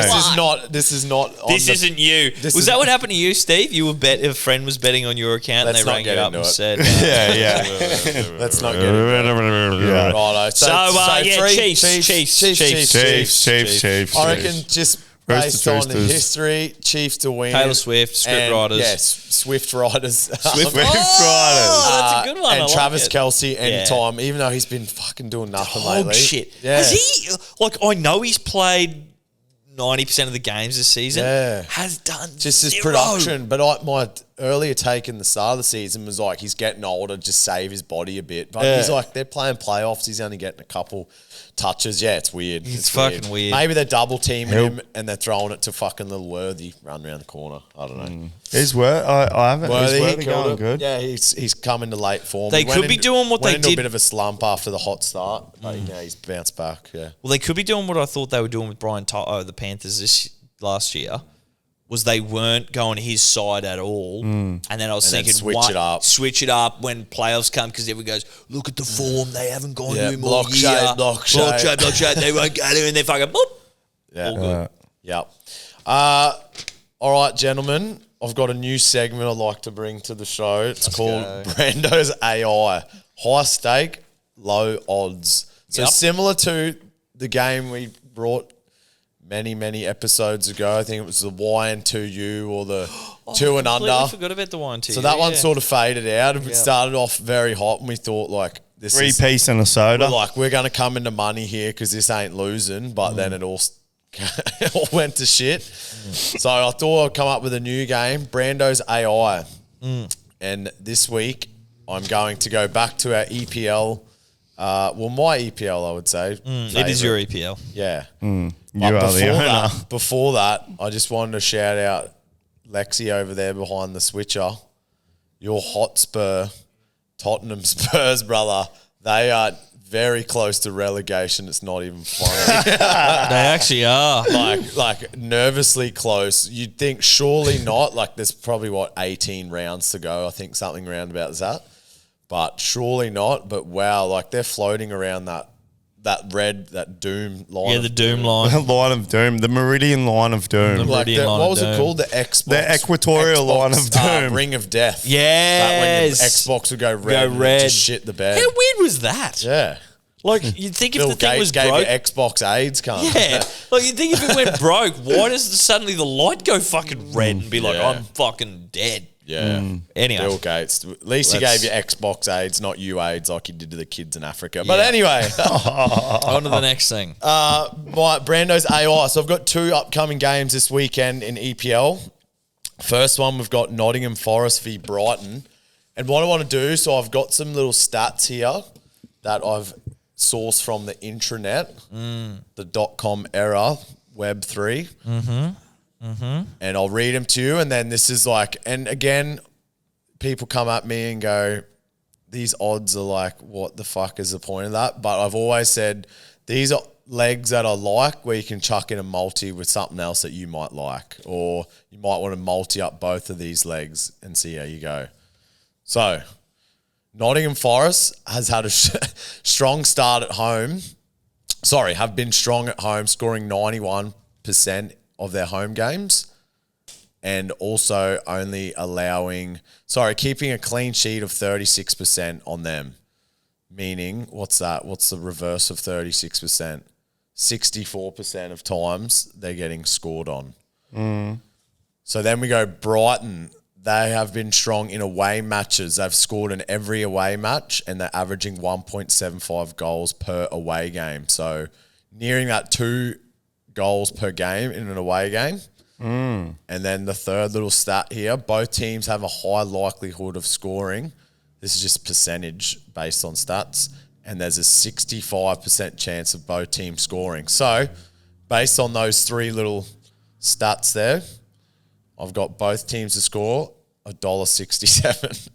This is not. This isn't you. Was that what happened to you, Steve? You were a friend was betting on your account and Let's they not rang get you up into and it. said, Yeah. Let's not get into it. Yeah. Righto. Chiefs. I reckon just Roosters, based on Roosters. history, Chiefs to win. Taylor Swift, script and, writers. Yes, Swift riders. Swift Oh, that's a good one. And I like Travis it. Kelce anytime, even though he's been fucking doing nothing Dog lately. shit. Yeah. Has he? Like, I know he's played 90% of the games this season. Yeah. Has done Just his zero. production. But my earlier take in the start of the season was like he's getting older, just save his body a bit. But he's like, they're playing playoffs. He's only getting a couple touches. Yeah, it's weird. It's fucking weird. Maybe they're double teaming him and they're throwing it to fucking the Worthy run around the corner. I don't know. His word, I haven't. Worthy, His he word killed going it. good. Yeah, he's come into late form. They He went could be doing what went they into did- a bit of a slump after the hot start. But he's bounced back. Yeah. Well, they could be doing what I thought they were doing with the Panthers last year. Was they weren't going his side at all, and then I was And then thinking, switch it up. when playoffs come, because everyone goes, look at the form, they haven't gone Yeah, to him all block year. shape, block shape. They won't go to, and they're fucking boop. Yeah. All good. Yep. All right, gentlemen. I've got a new segment I'd like to bring to the show. It's called Brando's AI. High stake, low odds. So Yep. similar to the game we brought many episodes ago. I think it was the Y and 2U or the 2 and under. I forgot about the one too. So that one sort of faded out. It started off very hot and we thought like this is... 3-piece and a soda. We're going to come into money here because this ain't losing, but then it all went to shit. So I thought I'd come up with a new game, Brando's AI. And this week I'm going to go back to our EPL. My EPL, I would say. it is your EPL. Yeah. You are the owner. Before that, I just wanted to shout out Lexi over there behind the switcher. Your Hotspur, Tottenham Spurs, brother. They are very close to relegation. It's not even funny. They actually are. like nervously close. You'd think surely not. Like there's probably 18 rounds to go. I think something round about that. But surely not. But wow, like they're floating around that doom line. Yeah, the Doom line. Line of Doom, the Meridian line of Doom. The Like Meridian line what of was it Doom. called? The Xbox. The equatorial line of Doom. Ring of Death. Yes. That when your Xbox would go red. And red. just shit the bed. How weird was that? Yeah. Like, you'd think if Bill the thing Gates was gave broke. you Xbox AIDS, cunt. Yeah. Like, you'd think if it went broke, why does suddenly the light go fucking red and be like, Yeah. I'm fucking dead? Yeah. Anyway. Bill Gates. At least he Let's- gave you Xbox AIDS, not you AIDS, like he did to the kids in Africa. But anyway, On to the next thing. my Brando's AI. So I've got 2 upcoming games this weekend in EPL. First one, we've got Nottingham Forest v Brighton. And what I want to do, so I've got some little stats here that I've sourced from the intranet, the .com era, Web3. And I'll read them to you. And then this is like, and again, people come at me and go, these odds are like, what the fuck is the point of that? But I've always said, these are legs that I like where you can chuck in a multi with something else that you might like. Or you might want to multi up both of these legs and see how you go. So, Nottingham Forest has had a strong start at home. Sorry, have been strong at home, scoring 91% of their home games. And also only keeping a clean sheet of 36% on them. Meaning, what's that? What's the reverse of 36%? 64% of times they're getting scored on. So then we go Brighton. They have been strong in away matches. They've scored in every away match and they're averaging 1.75 goals per away game. So nearing that 2 goals per game in an away game. And then the third little stat here, both teams have a high likelihood of scoring. This is just percentage based on stats. And there's a 65% chance of both teams scoring. So based on those 3 little stats there, I've got both teams to score $1.67.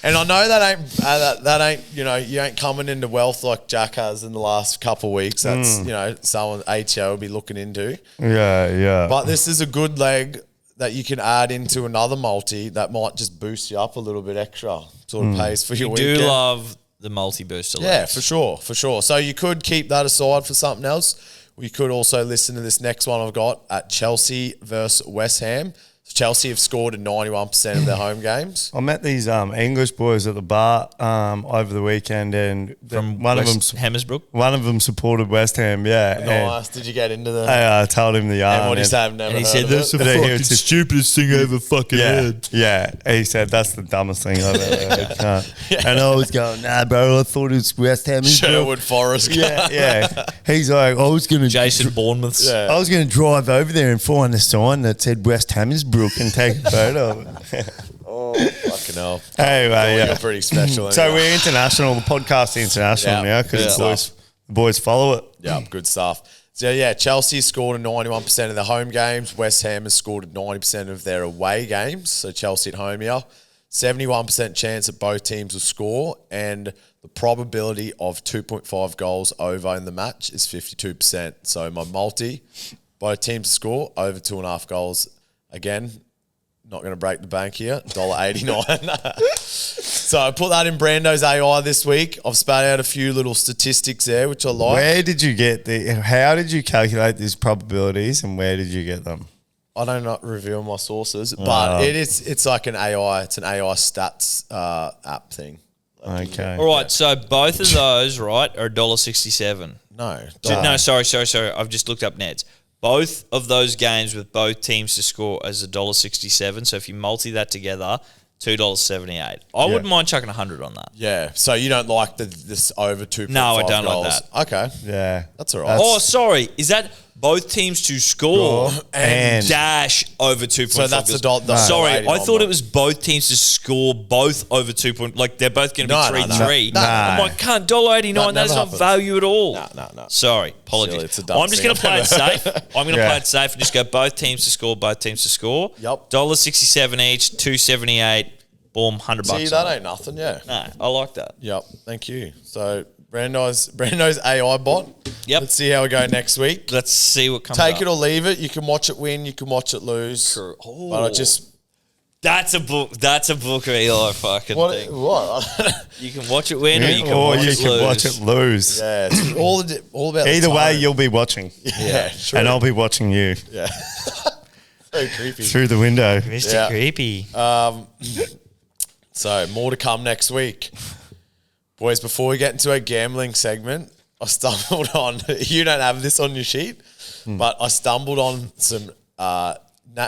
And I know that ain't you ain't coming into wealth like Jack has in the last couple of weeks. That's someone ATO will be looking into. Yeah. But this is a good leg that you can add into another multi that might just boost you up a little bit extra. Sort of pays for your weekend. Do love the multi-booster Yeah, legs. for sure. So you could keep that aside for something else. We could also listen to this next one I've got at Chelsea versus West Ham. Chelsea have scored in 91% of their home games. I met these English boys at the bar over the weekend, and From one West of them Hammersbrook. supported West Ham. Yeah, Nice. Did you get into the? I told him the yarn. And what did he say? I've never And he heard said, of "That's it. the fucking stupidest thing I ever fucking heard." Yeah. He said that's the dumbest thing I've ever heard. And I was going, nah, bro. I thought it was West Ham. Sherwood Forest. Yeah. He's like, I was gonna Jason Bournemouth's. Yeah. I was going to drive over there and find a sign that said West Hammersbrook and take a photo of it. Oh, fucking hell. Anyway, You're pretty special. So anyway. we're international. The podcast's international Yeah. now because Yeah. the boys follow it. Yeah, good stuff. So, yeah, Chelsea scored in 91% of their home games. West Ham has scored in 90% of their away games. So, Chelsea at home here. 71% chance that both teams will score. And the probability of 2.5 goals over in the match is 52%. So, my multi, both teams score over 2.5 goals. Again, not going to break the bank here. $1.89. So I put that in Brando's AI this week. I've spat out a few little statistics there, which I like. Where did you get how did you calculate these probabilities and where did you get them? I don't not reveal my sources, but it's like an AI. It's an AI stats app thing. Okay. All right, so both of those, right, are $1.67. No. No, sorry. I've just looked up Neds. Both of those games with both teams to score as $1.67. So if you multi that together, $2.78. I wouldn't mind chucking 100 on that. Yeah. So you don't like this over 2.5 No, I don't goals. like Okay. Yeah. That's all right. Oh, sorry. Is that both teams to score and dash over 2.5 So that's the goals? the Sorry, rating I on thought that. it was both teams to score both over 2 point. Like they're both going to be No, 3-3. no. I'm like, can't $1.89. That That's never not happens. value at all. No. Sorry, apologies. Silly, it's a dumb I'm just thing going to play it I've safe. ever I'm going to play it safe and just go both teams to score. Both teams to score. Yep. $1.67 each. $2.78. Boom. $100. See, that ain't nothing. Yeah. No, I like that. Yep. Thank you. So Brando's AI bot. Yep. Let's see how we go next week. Let's see what comes Take up. it or leave it. You can watch it win. You can watch it lose. True. Oh. But I just That's a book. That's a Book of Eli fucking thing. What? You can watch it win, or you can or watch you it can lose. watch it lose. Yeah, it's all about. Either the way, tone. you'll be watching, Yeah, true. and I'll be watching you Yeah. So creepy. through the window. Mr. Yeah. Creepy. So more to come next week, boys. Before we get into our gambling segment, I stumbled on. You don't have this on your sheet, but I stumbled on some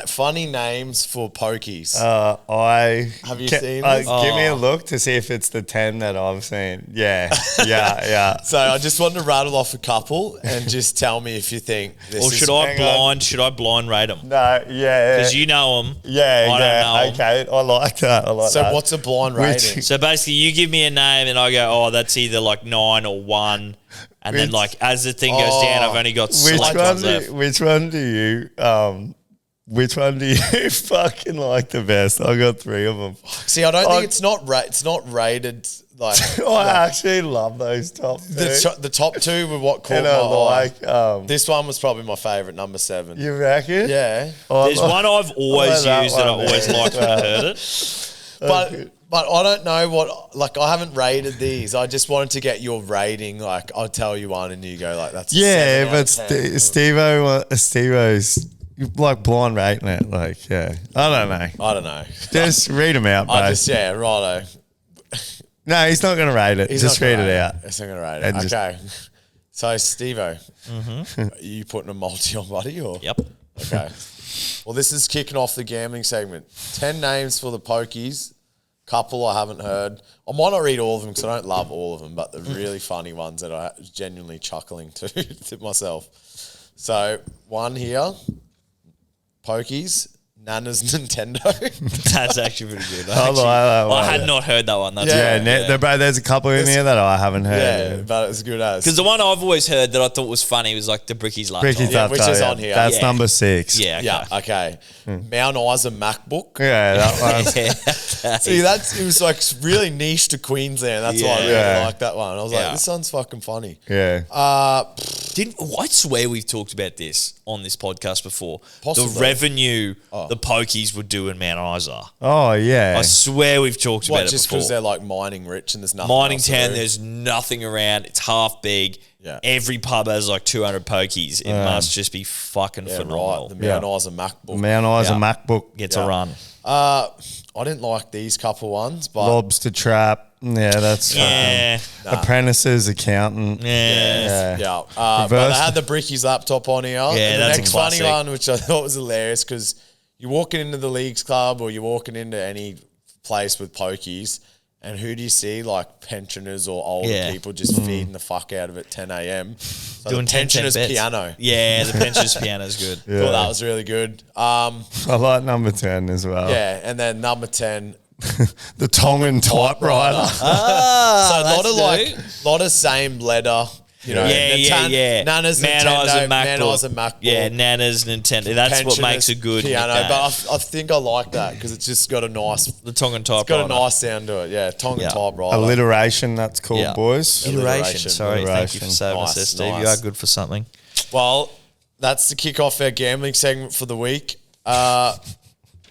funny names for pokies. Have you seen this? Give me a look to see if it's the 10 that I've seen. Yeah. So I just wanted to rattle off a couple and just tell me if you think this Or is. should I hang on. blind? Should I blind rate them? No, yeah. Because you know them. Yeah, I don't know 'em. Okay, I like that. So that. what's a blind rating? So basically, you give me a name, and I go, "Oh, that's either like 9 or 1," and then Which- like as the thing goes down, I've only got Which select one ones do left. you, which one do you fucking like the best? I got 3 of them. See, I don't think it's not rated like. I actually love those top 2. The top 2 were what caught And my I eye. like, This one was probably my favourite, number 7. you reckon? Yeah, There's one I've always that used that I one, always man. liked when I heard it. but I don't know what, like, I haven't rated these. I just wanted to get your rating. Like, I'll tell you one, and you go like, "That's a Yeah, 7 out but of 10. Stevo's like blind rating it. Like, yeah, I don't know. I don't know. Just read them out, bro. Righto. No, he's not going to rate it. He's Just not gonna read it rate out. He's not going to rate And it. just- Okay. So, Steve-O, are you putting a multi on, buddy? Or? Yep. Okay. Well, this is kicking off the gambling segment. 10 names for the pokies. Couple I haven't heard. I might not read all of them because I don't love all of them, but the really funny ones that I was genuinely chuckling to myself. So, one here, pokies, Nana's Nintendo. That's actually pretty good. I like that one. I had not heard that one. That's Yeah, good. Bro, there's a couple in here that I haven't Yeah, heard. but it's good as. Because the one I've always heard that I thought was funny was like the Bricky's laptop. Ricky's Yeah, laptop, which is on here. That's Yeah. number 6. Yeah, okay. Yeah, okay. Mount Isa MacBook. Yeah, that one. Yeah. See, it was like really niche to Queensland. That's why I really Yeah. like that one. I was Yeah. like, this one's fucking funny. Yeah. I swear we've talked about this on this podcast before. Possibly. The revenue the pokies would do in Mount Isa. Oh, yeah. I swear we've talked What, about it just before. because they're like mining rich and there's nothing Mining else to town, do? there's nothing around. It's half big. Yeah. Every pub has like 200 pokies. It must just be fucking Yeah, phenomenal. right. The Mount Isa MacBook. Mount Isa Yeah. MacBook. Gets a run. I didn't like these couple ones, but Lobster Trap. Yeah, that's Yeah. Apprentices, Accountant. Yeah. yeah. But Reverse- they had the Bricky's laptop on here. Yeah, And the that's next a funny classic. one, which I thought was hilarious, because you're walking into the leagues club or you're walking into any place with pokies, and who do you see? Like pensioners or older Yeah. people just feeding the fuck out of it at 10 a.m. So Doing the 10 pensioners bets. piano. Yeah, the pensioners piano is good. Thought that was really good. I like number 10 as well. Yeah, and then number 10. The Tongan typewriter. So a lot that's of lot of same letter. You know, Yeah. Nana's Mount Nintendo, Isa Mount Isa MacBook. Yeah, Nana's Nintendo. That's what Pensioners makes a good piano. nickname. But I think I like that because it's just got a nice, The Tongan got a typewriter. nice sound to it. Yeah, Tongan Yeah. typewriter. Alliteration, that's called, Yeah. boys. Iteration. Sorry, thank you for Alliteration. saving us there, Nice, Steve. You nice. are good for something. Well, that's to kick off our gambling segment for the week.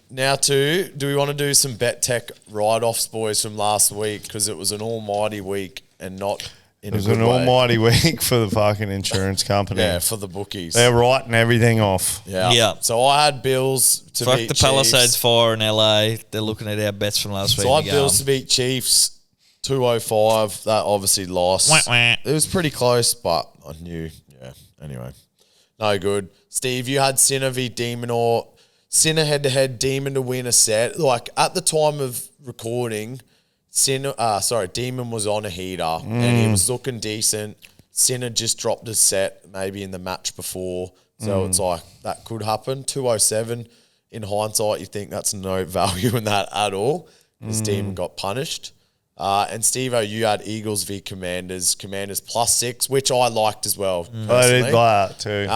Now, do we want to do some Bet Tech write-offs, boys, from last week? Because it was an almighty week and not in It was a good an way. almighty week for the fucking insurance company. Yeah, for the bookies. They're writing everything off. Yeah. Yeah. So I had Bills to Fuck beat the Chiefs. Palisades Fire in LA. They're looking at our bets from last week. So I had and Bills going, to beat Chiefs 205. That obviously lost. Wah, wah. It was pretty close, but I knew. Yeah. Anyway, no good. Steve, you had Sinner v Demon or Sinner head to head. Demon to win a set. Like at the time of recording, Demon was on a heater and he was looking decent. Sinner just dropped a set maybe in the match before, so it's like that could happen. 207. In hindsight, you think that's no value in that at all because Demon got punished. And Steve-O, you had Eagles v Commanders. Commanders +6, which I liked as well. I did Personally. like that too.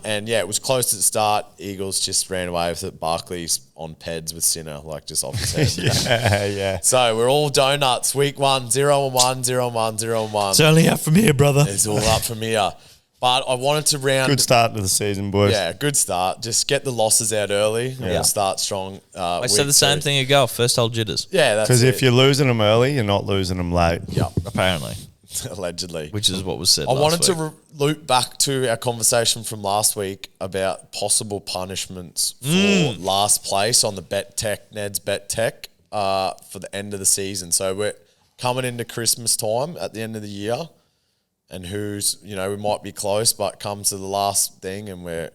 And yeah, it was close at the start. Eagles just ran away with it. Barkley's on peds with Sinner, like just off his head. yeah. So we're all donuts. Week 1, 0-1, 0-1, 0-1. It's only up from here, brother. It's all up from here. But I wanted to round. Good start to the season, boys. Yeah, good start. Just get the losses out early. And we'll start strong. I said the same thing ago. First hole jitters. Yeah, that's Because it. if you're losing them early, you're not losing them late. Yeah, Apparently. allegedly. Which is what was said I last wanted week. to loop back to our conversation from last week about possible punishments for last place on the Ned's Bet Tech for the end of the season. So we're coming into Christmas time at the end of the year, and we might be close, but comes to the last thing and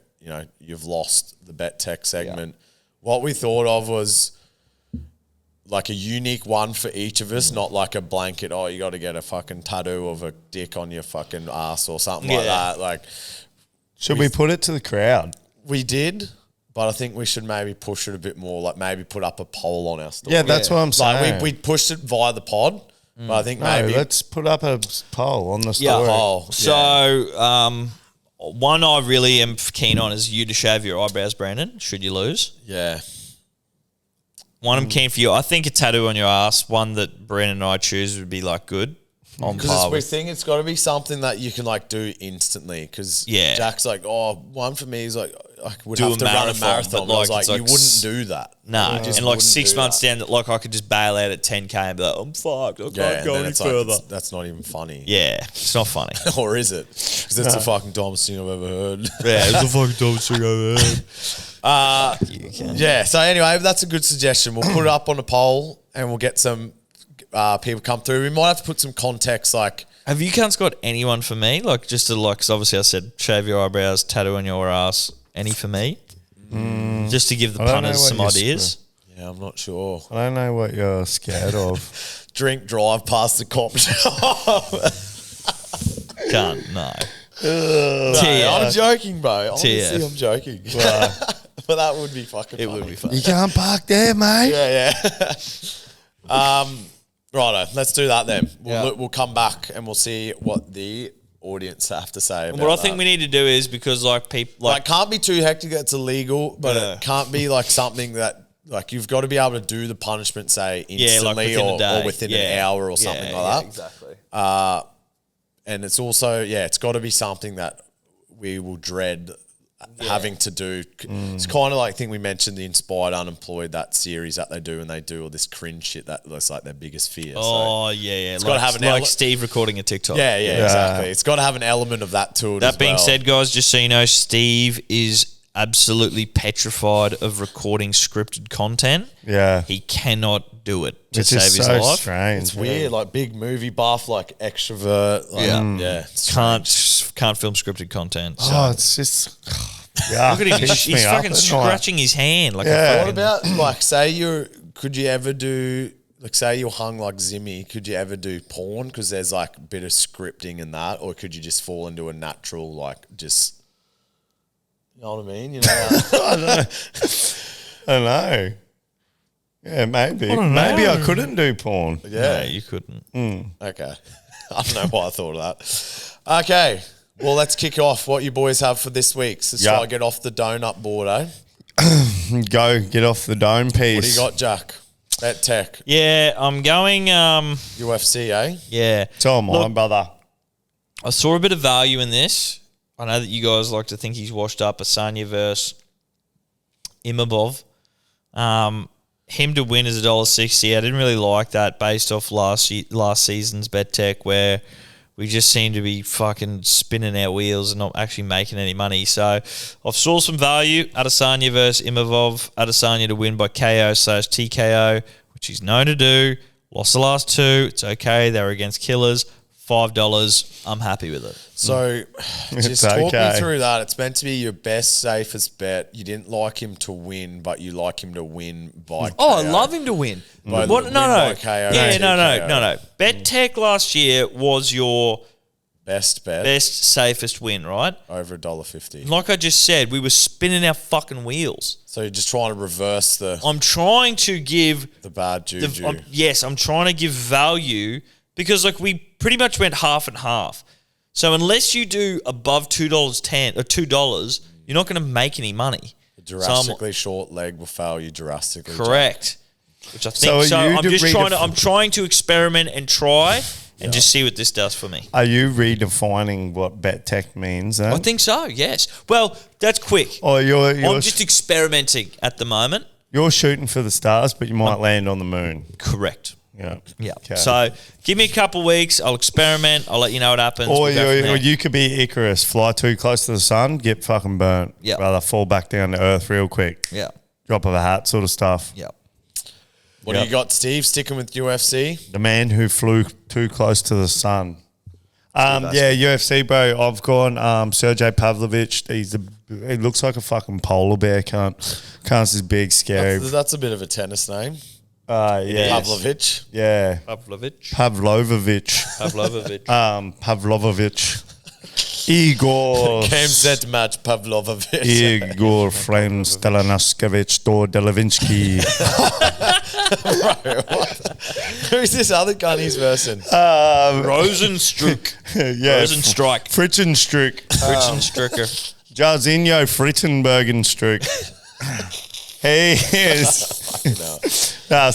you've lost the Bet Tech segment. Yeah. What we thought of was like a unique one for each of us, not like a blanket, you got to get a fucking tattoo of a dick on your fucking ass or something like that. Like, should we put it to the crowd? We did, but I think we should maybe push it a bit more, like maybe put up a poll on our story. Yeah, that's what I'm saying. Like we pushed it via the pod, but I think maybe... let's put up a poll on the story. Yeah, poll. So, one I really am keen on is you to shave your eyebrows, Brandon, should you lose. Yeah. One I'm keen for you. I think a tattoo on your ass, one that Brandon and I choose would be like good. Because we think it's got to be something that you can like do instantly. Because Jack's like, one for me is like I would have to run a marathon. But I was like, you wouldn't do that. No, and like 6 months down, like I could just bail out at 10K and be like, I'm fucked. I can't go any further. Like, that's not even funny. Yeah, it's not funny. Or is it? Because it's the fucking dumbest thing I've ever heard. Yeah, it's the fucking dumbest thing I've ever heard. Yeah, so anyway, that's a good suggestion. We'll put it up on a poll and we'll get some people come through. We might have to put some context like... Have you cunts got anyone for me? Like, just to like, because obviously I said shave your eyebrows, tattoo on your ass. Any for me? Just to give the punters some ideas. Yeah, I'm not sure. I don't know what you're scared of. Drive past the cop shop. Can't, no. I'm joking, bro. Honestly, I'm joking. But that would be fucking funny. It would be fun. You can't park there, mate. Yeah. Righto, let's do that then. We'll come back and we'll see what the audience have to say about what I think we need to do is, because like people like can't be too hectic that it's illegal, but it can't be like something that like you've got to be able to do the punishment, say instantly or within an hour or something like that. Exactly. And it's also it's got to be something that we will dread having to do. It's kind of like, I think we mentioned the Inspired Unemployed, that series that they do, and they do all this cringe shit that looks like their biggest fear. It's got to have an Steve recording a TikTok. Yeah, exactly. It's got to have an element of that to it. That being said, guys, just so you know, Steve is absolutely petrified of recording scripted content. Yeah. He cannot do it to Which save is his so life. strange. It's weird, like big movie buff, like extrovert. Like, Can't film scripted content. So. It's just... Yeah, look at him. He's fucking scratching his hand. Like what about, like, could you ever do, like, say you hung like Zimmy, could you ever do porn? Because there's like a bit of scripting in that. Or could you just fall into a natural, like, just, you know what I mean? You know, I don't know. Yeah, maybe. Maybe I couldn't do porn. Yeah. No, you couldn't. Okay. I don't know why I thought of that. Okay. Well, let's kick off what you boys have for this week. So let's try to get off the donut board, eh? Go, get off the dome piece. What do you got, Jack? Bet Tech. Yeah, I'm going... UFC, eh? Yeah. So am I, brother. I saw a bit of value in this. I know that you guys like to think he's washed up. Asanya versus Imabov. Him to win is $1.60. I didn't really like that based off last season's Bet Tech, where we just seem to be fucking spinning our wheels and not actually making any money. So I've saw some value. Adesanya versus Imavov. Adesanya to win by KO/TKO, which he's known to do. Lost the last two. It's okay. They were against killers. $5. I'm happy with it. So just talk me through that. It's meant to be your best, safest bet. You didn't like him to win, but you like him to win by KO. I love him to win. By What? No. KO, No. Bet Tech last year was your best bet. best, safest win, right? Over $1.50. Like I just said, we were spinning our fucking wheels. So you're just trying to reverse I'm trying to give... the bad juju. I'm trying to give value because like we pretty much went half and half. So unless you do above $2.10 or $2, you're not going to make any money. A drastically short leg will fail you drastically. Correct. Which I think I'm trying to experiment and try and just see what this does for me. Are you redefining what bet tech means then? I think so, yes. Well, that's quick. Or I'm just experimenting at the moment. you're shooting for the stars, but you might land on the moon. Correct. Yeah. Yeah. Okay. So give me a couple of weeks. I'll experiment. I'll let you know what happens. Or, We'll go from there. or you could be Icarus, fly too close to the sun, get fucking burnt. Yeah. Rather fall back down to earth real quick. Yeah. Drop of a hat sort of stuff. Yeah. What do you got, Steve? Sticking with UFC? The man who flew too close to the sun. UFC, bro. I've gone Sergey Pavlovich. He looks like a fucking polar bear, cunt. Cunt's is big, scary. That's a bit of a tennis name. Yeah. Pavlovich. Yeah. Pavlovich. Pavlovich. Pavlovich. Igor. Game set match Pavlovich. Igor Flame Stelanaskevich Dordelevinsky. Who's this other gun he's versing? Rosenstruck. Yeah. Rosenstrike. Fritzenstruck. Fritzenstrucker. Jarzinho Fritzenbergenstruck. He is.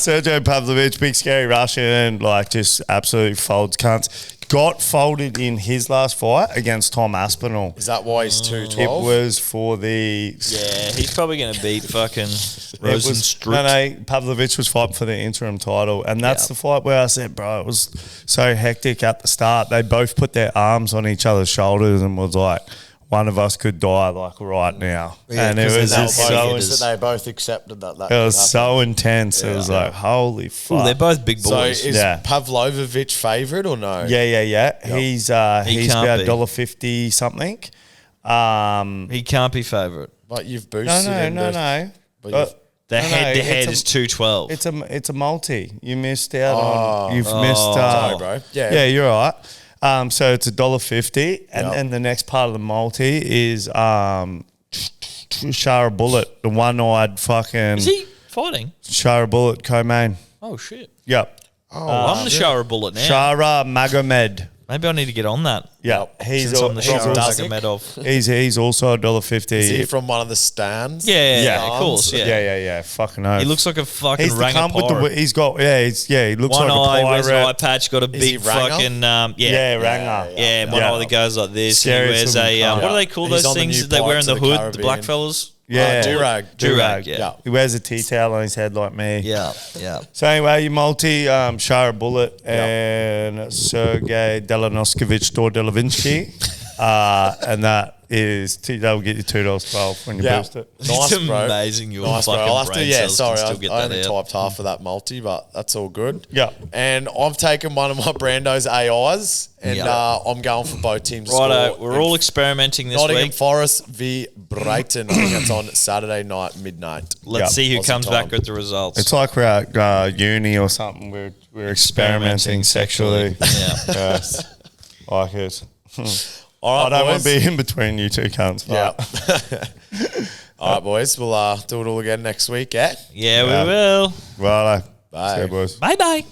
Sergey Pavlovich, big scary Russian, like just absolutely folds cunts. Got folded in his last fight against Tom Aspinall. Is that why he's 212? It was for the... Yeah, he's probably going to beat fucking Rosenstruck. No, Pavlovich was fighting for the interim title. And that's the fight where I said, bro, it was so hectic at the start. They both put their arms on each other's shoulders and was like, one of us could die like right now. Yeah, and it was just so... They both accepted that. It was so intense. It was like, holy fuck. Ooh, they're both big boys. So is Pavlovich favourite or no? Yeah. Yep. He's about $1.50 something. He can't be favourite. But you've boosted him. No. The head-to-head is 212. It's a multi. You missed out on... You've missed... Sorry, bro. Yeah, you're right. So it's $1.50, and the next part of the multi is Shara Bullet, the one-eyed fucking... Is he fighting? Shara Bullet, co-main. Oh, shit. Yep. I'm the Shara Bullet now. Shara Magomed. Maybe I need to get on that. Yeah, Since I'm the Shara Magomedov. He's also $1.50. Is he from one of the stands? Yeah, of course. Yeah. Fucking oath. He looks like a fucking He's the cunt with Rangapara. the... He's got... he looks One like eye, a wears an pirate. eye patch, got a big Ranger? fucking... Ranger. Yeah, one eye that goes like this. Scary And he wears looking a... cunt. what do they call He's those on the things new that they wear in Pirates the of the hood, the Caribbean. black fellas? Yeah. Durag. Yeah. He wears a tea towel on his head like me. Yeah. So anyway, you multi Shara Bullet and Sergey Delanoskevich Dordelevinsky, and that is that'll get you $2.12 when you boost it. Nice, It's bro. amazing your Nice, bro. fucking I'll have to. brain Yeah, cells sorry, can I still get I that only out. typed half of that multi, but that's all good. Yeah. And I've taken one of my Brando's AIs, and I'm going for both teams. to Righto, score. we're all experimenting this Nottingham week. Forest v Brighton. I think that's on Saturday night, midnight. Let's see who Aussie comes time. back with the results. It's like we're at uni or something. We're experimenting sexually. Yeah. Yes. Like it. All right, I don't want boys. to be in between you two cunts. Yeah. But All right, boys. We'll do it all again next week. Yeah. Yeah, we will. Righto. Bye. See you, boys. Bye-bye.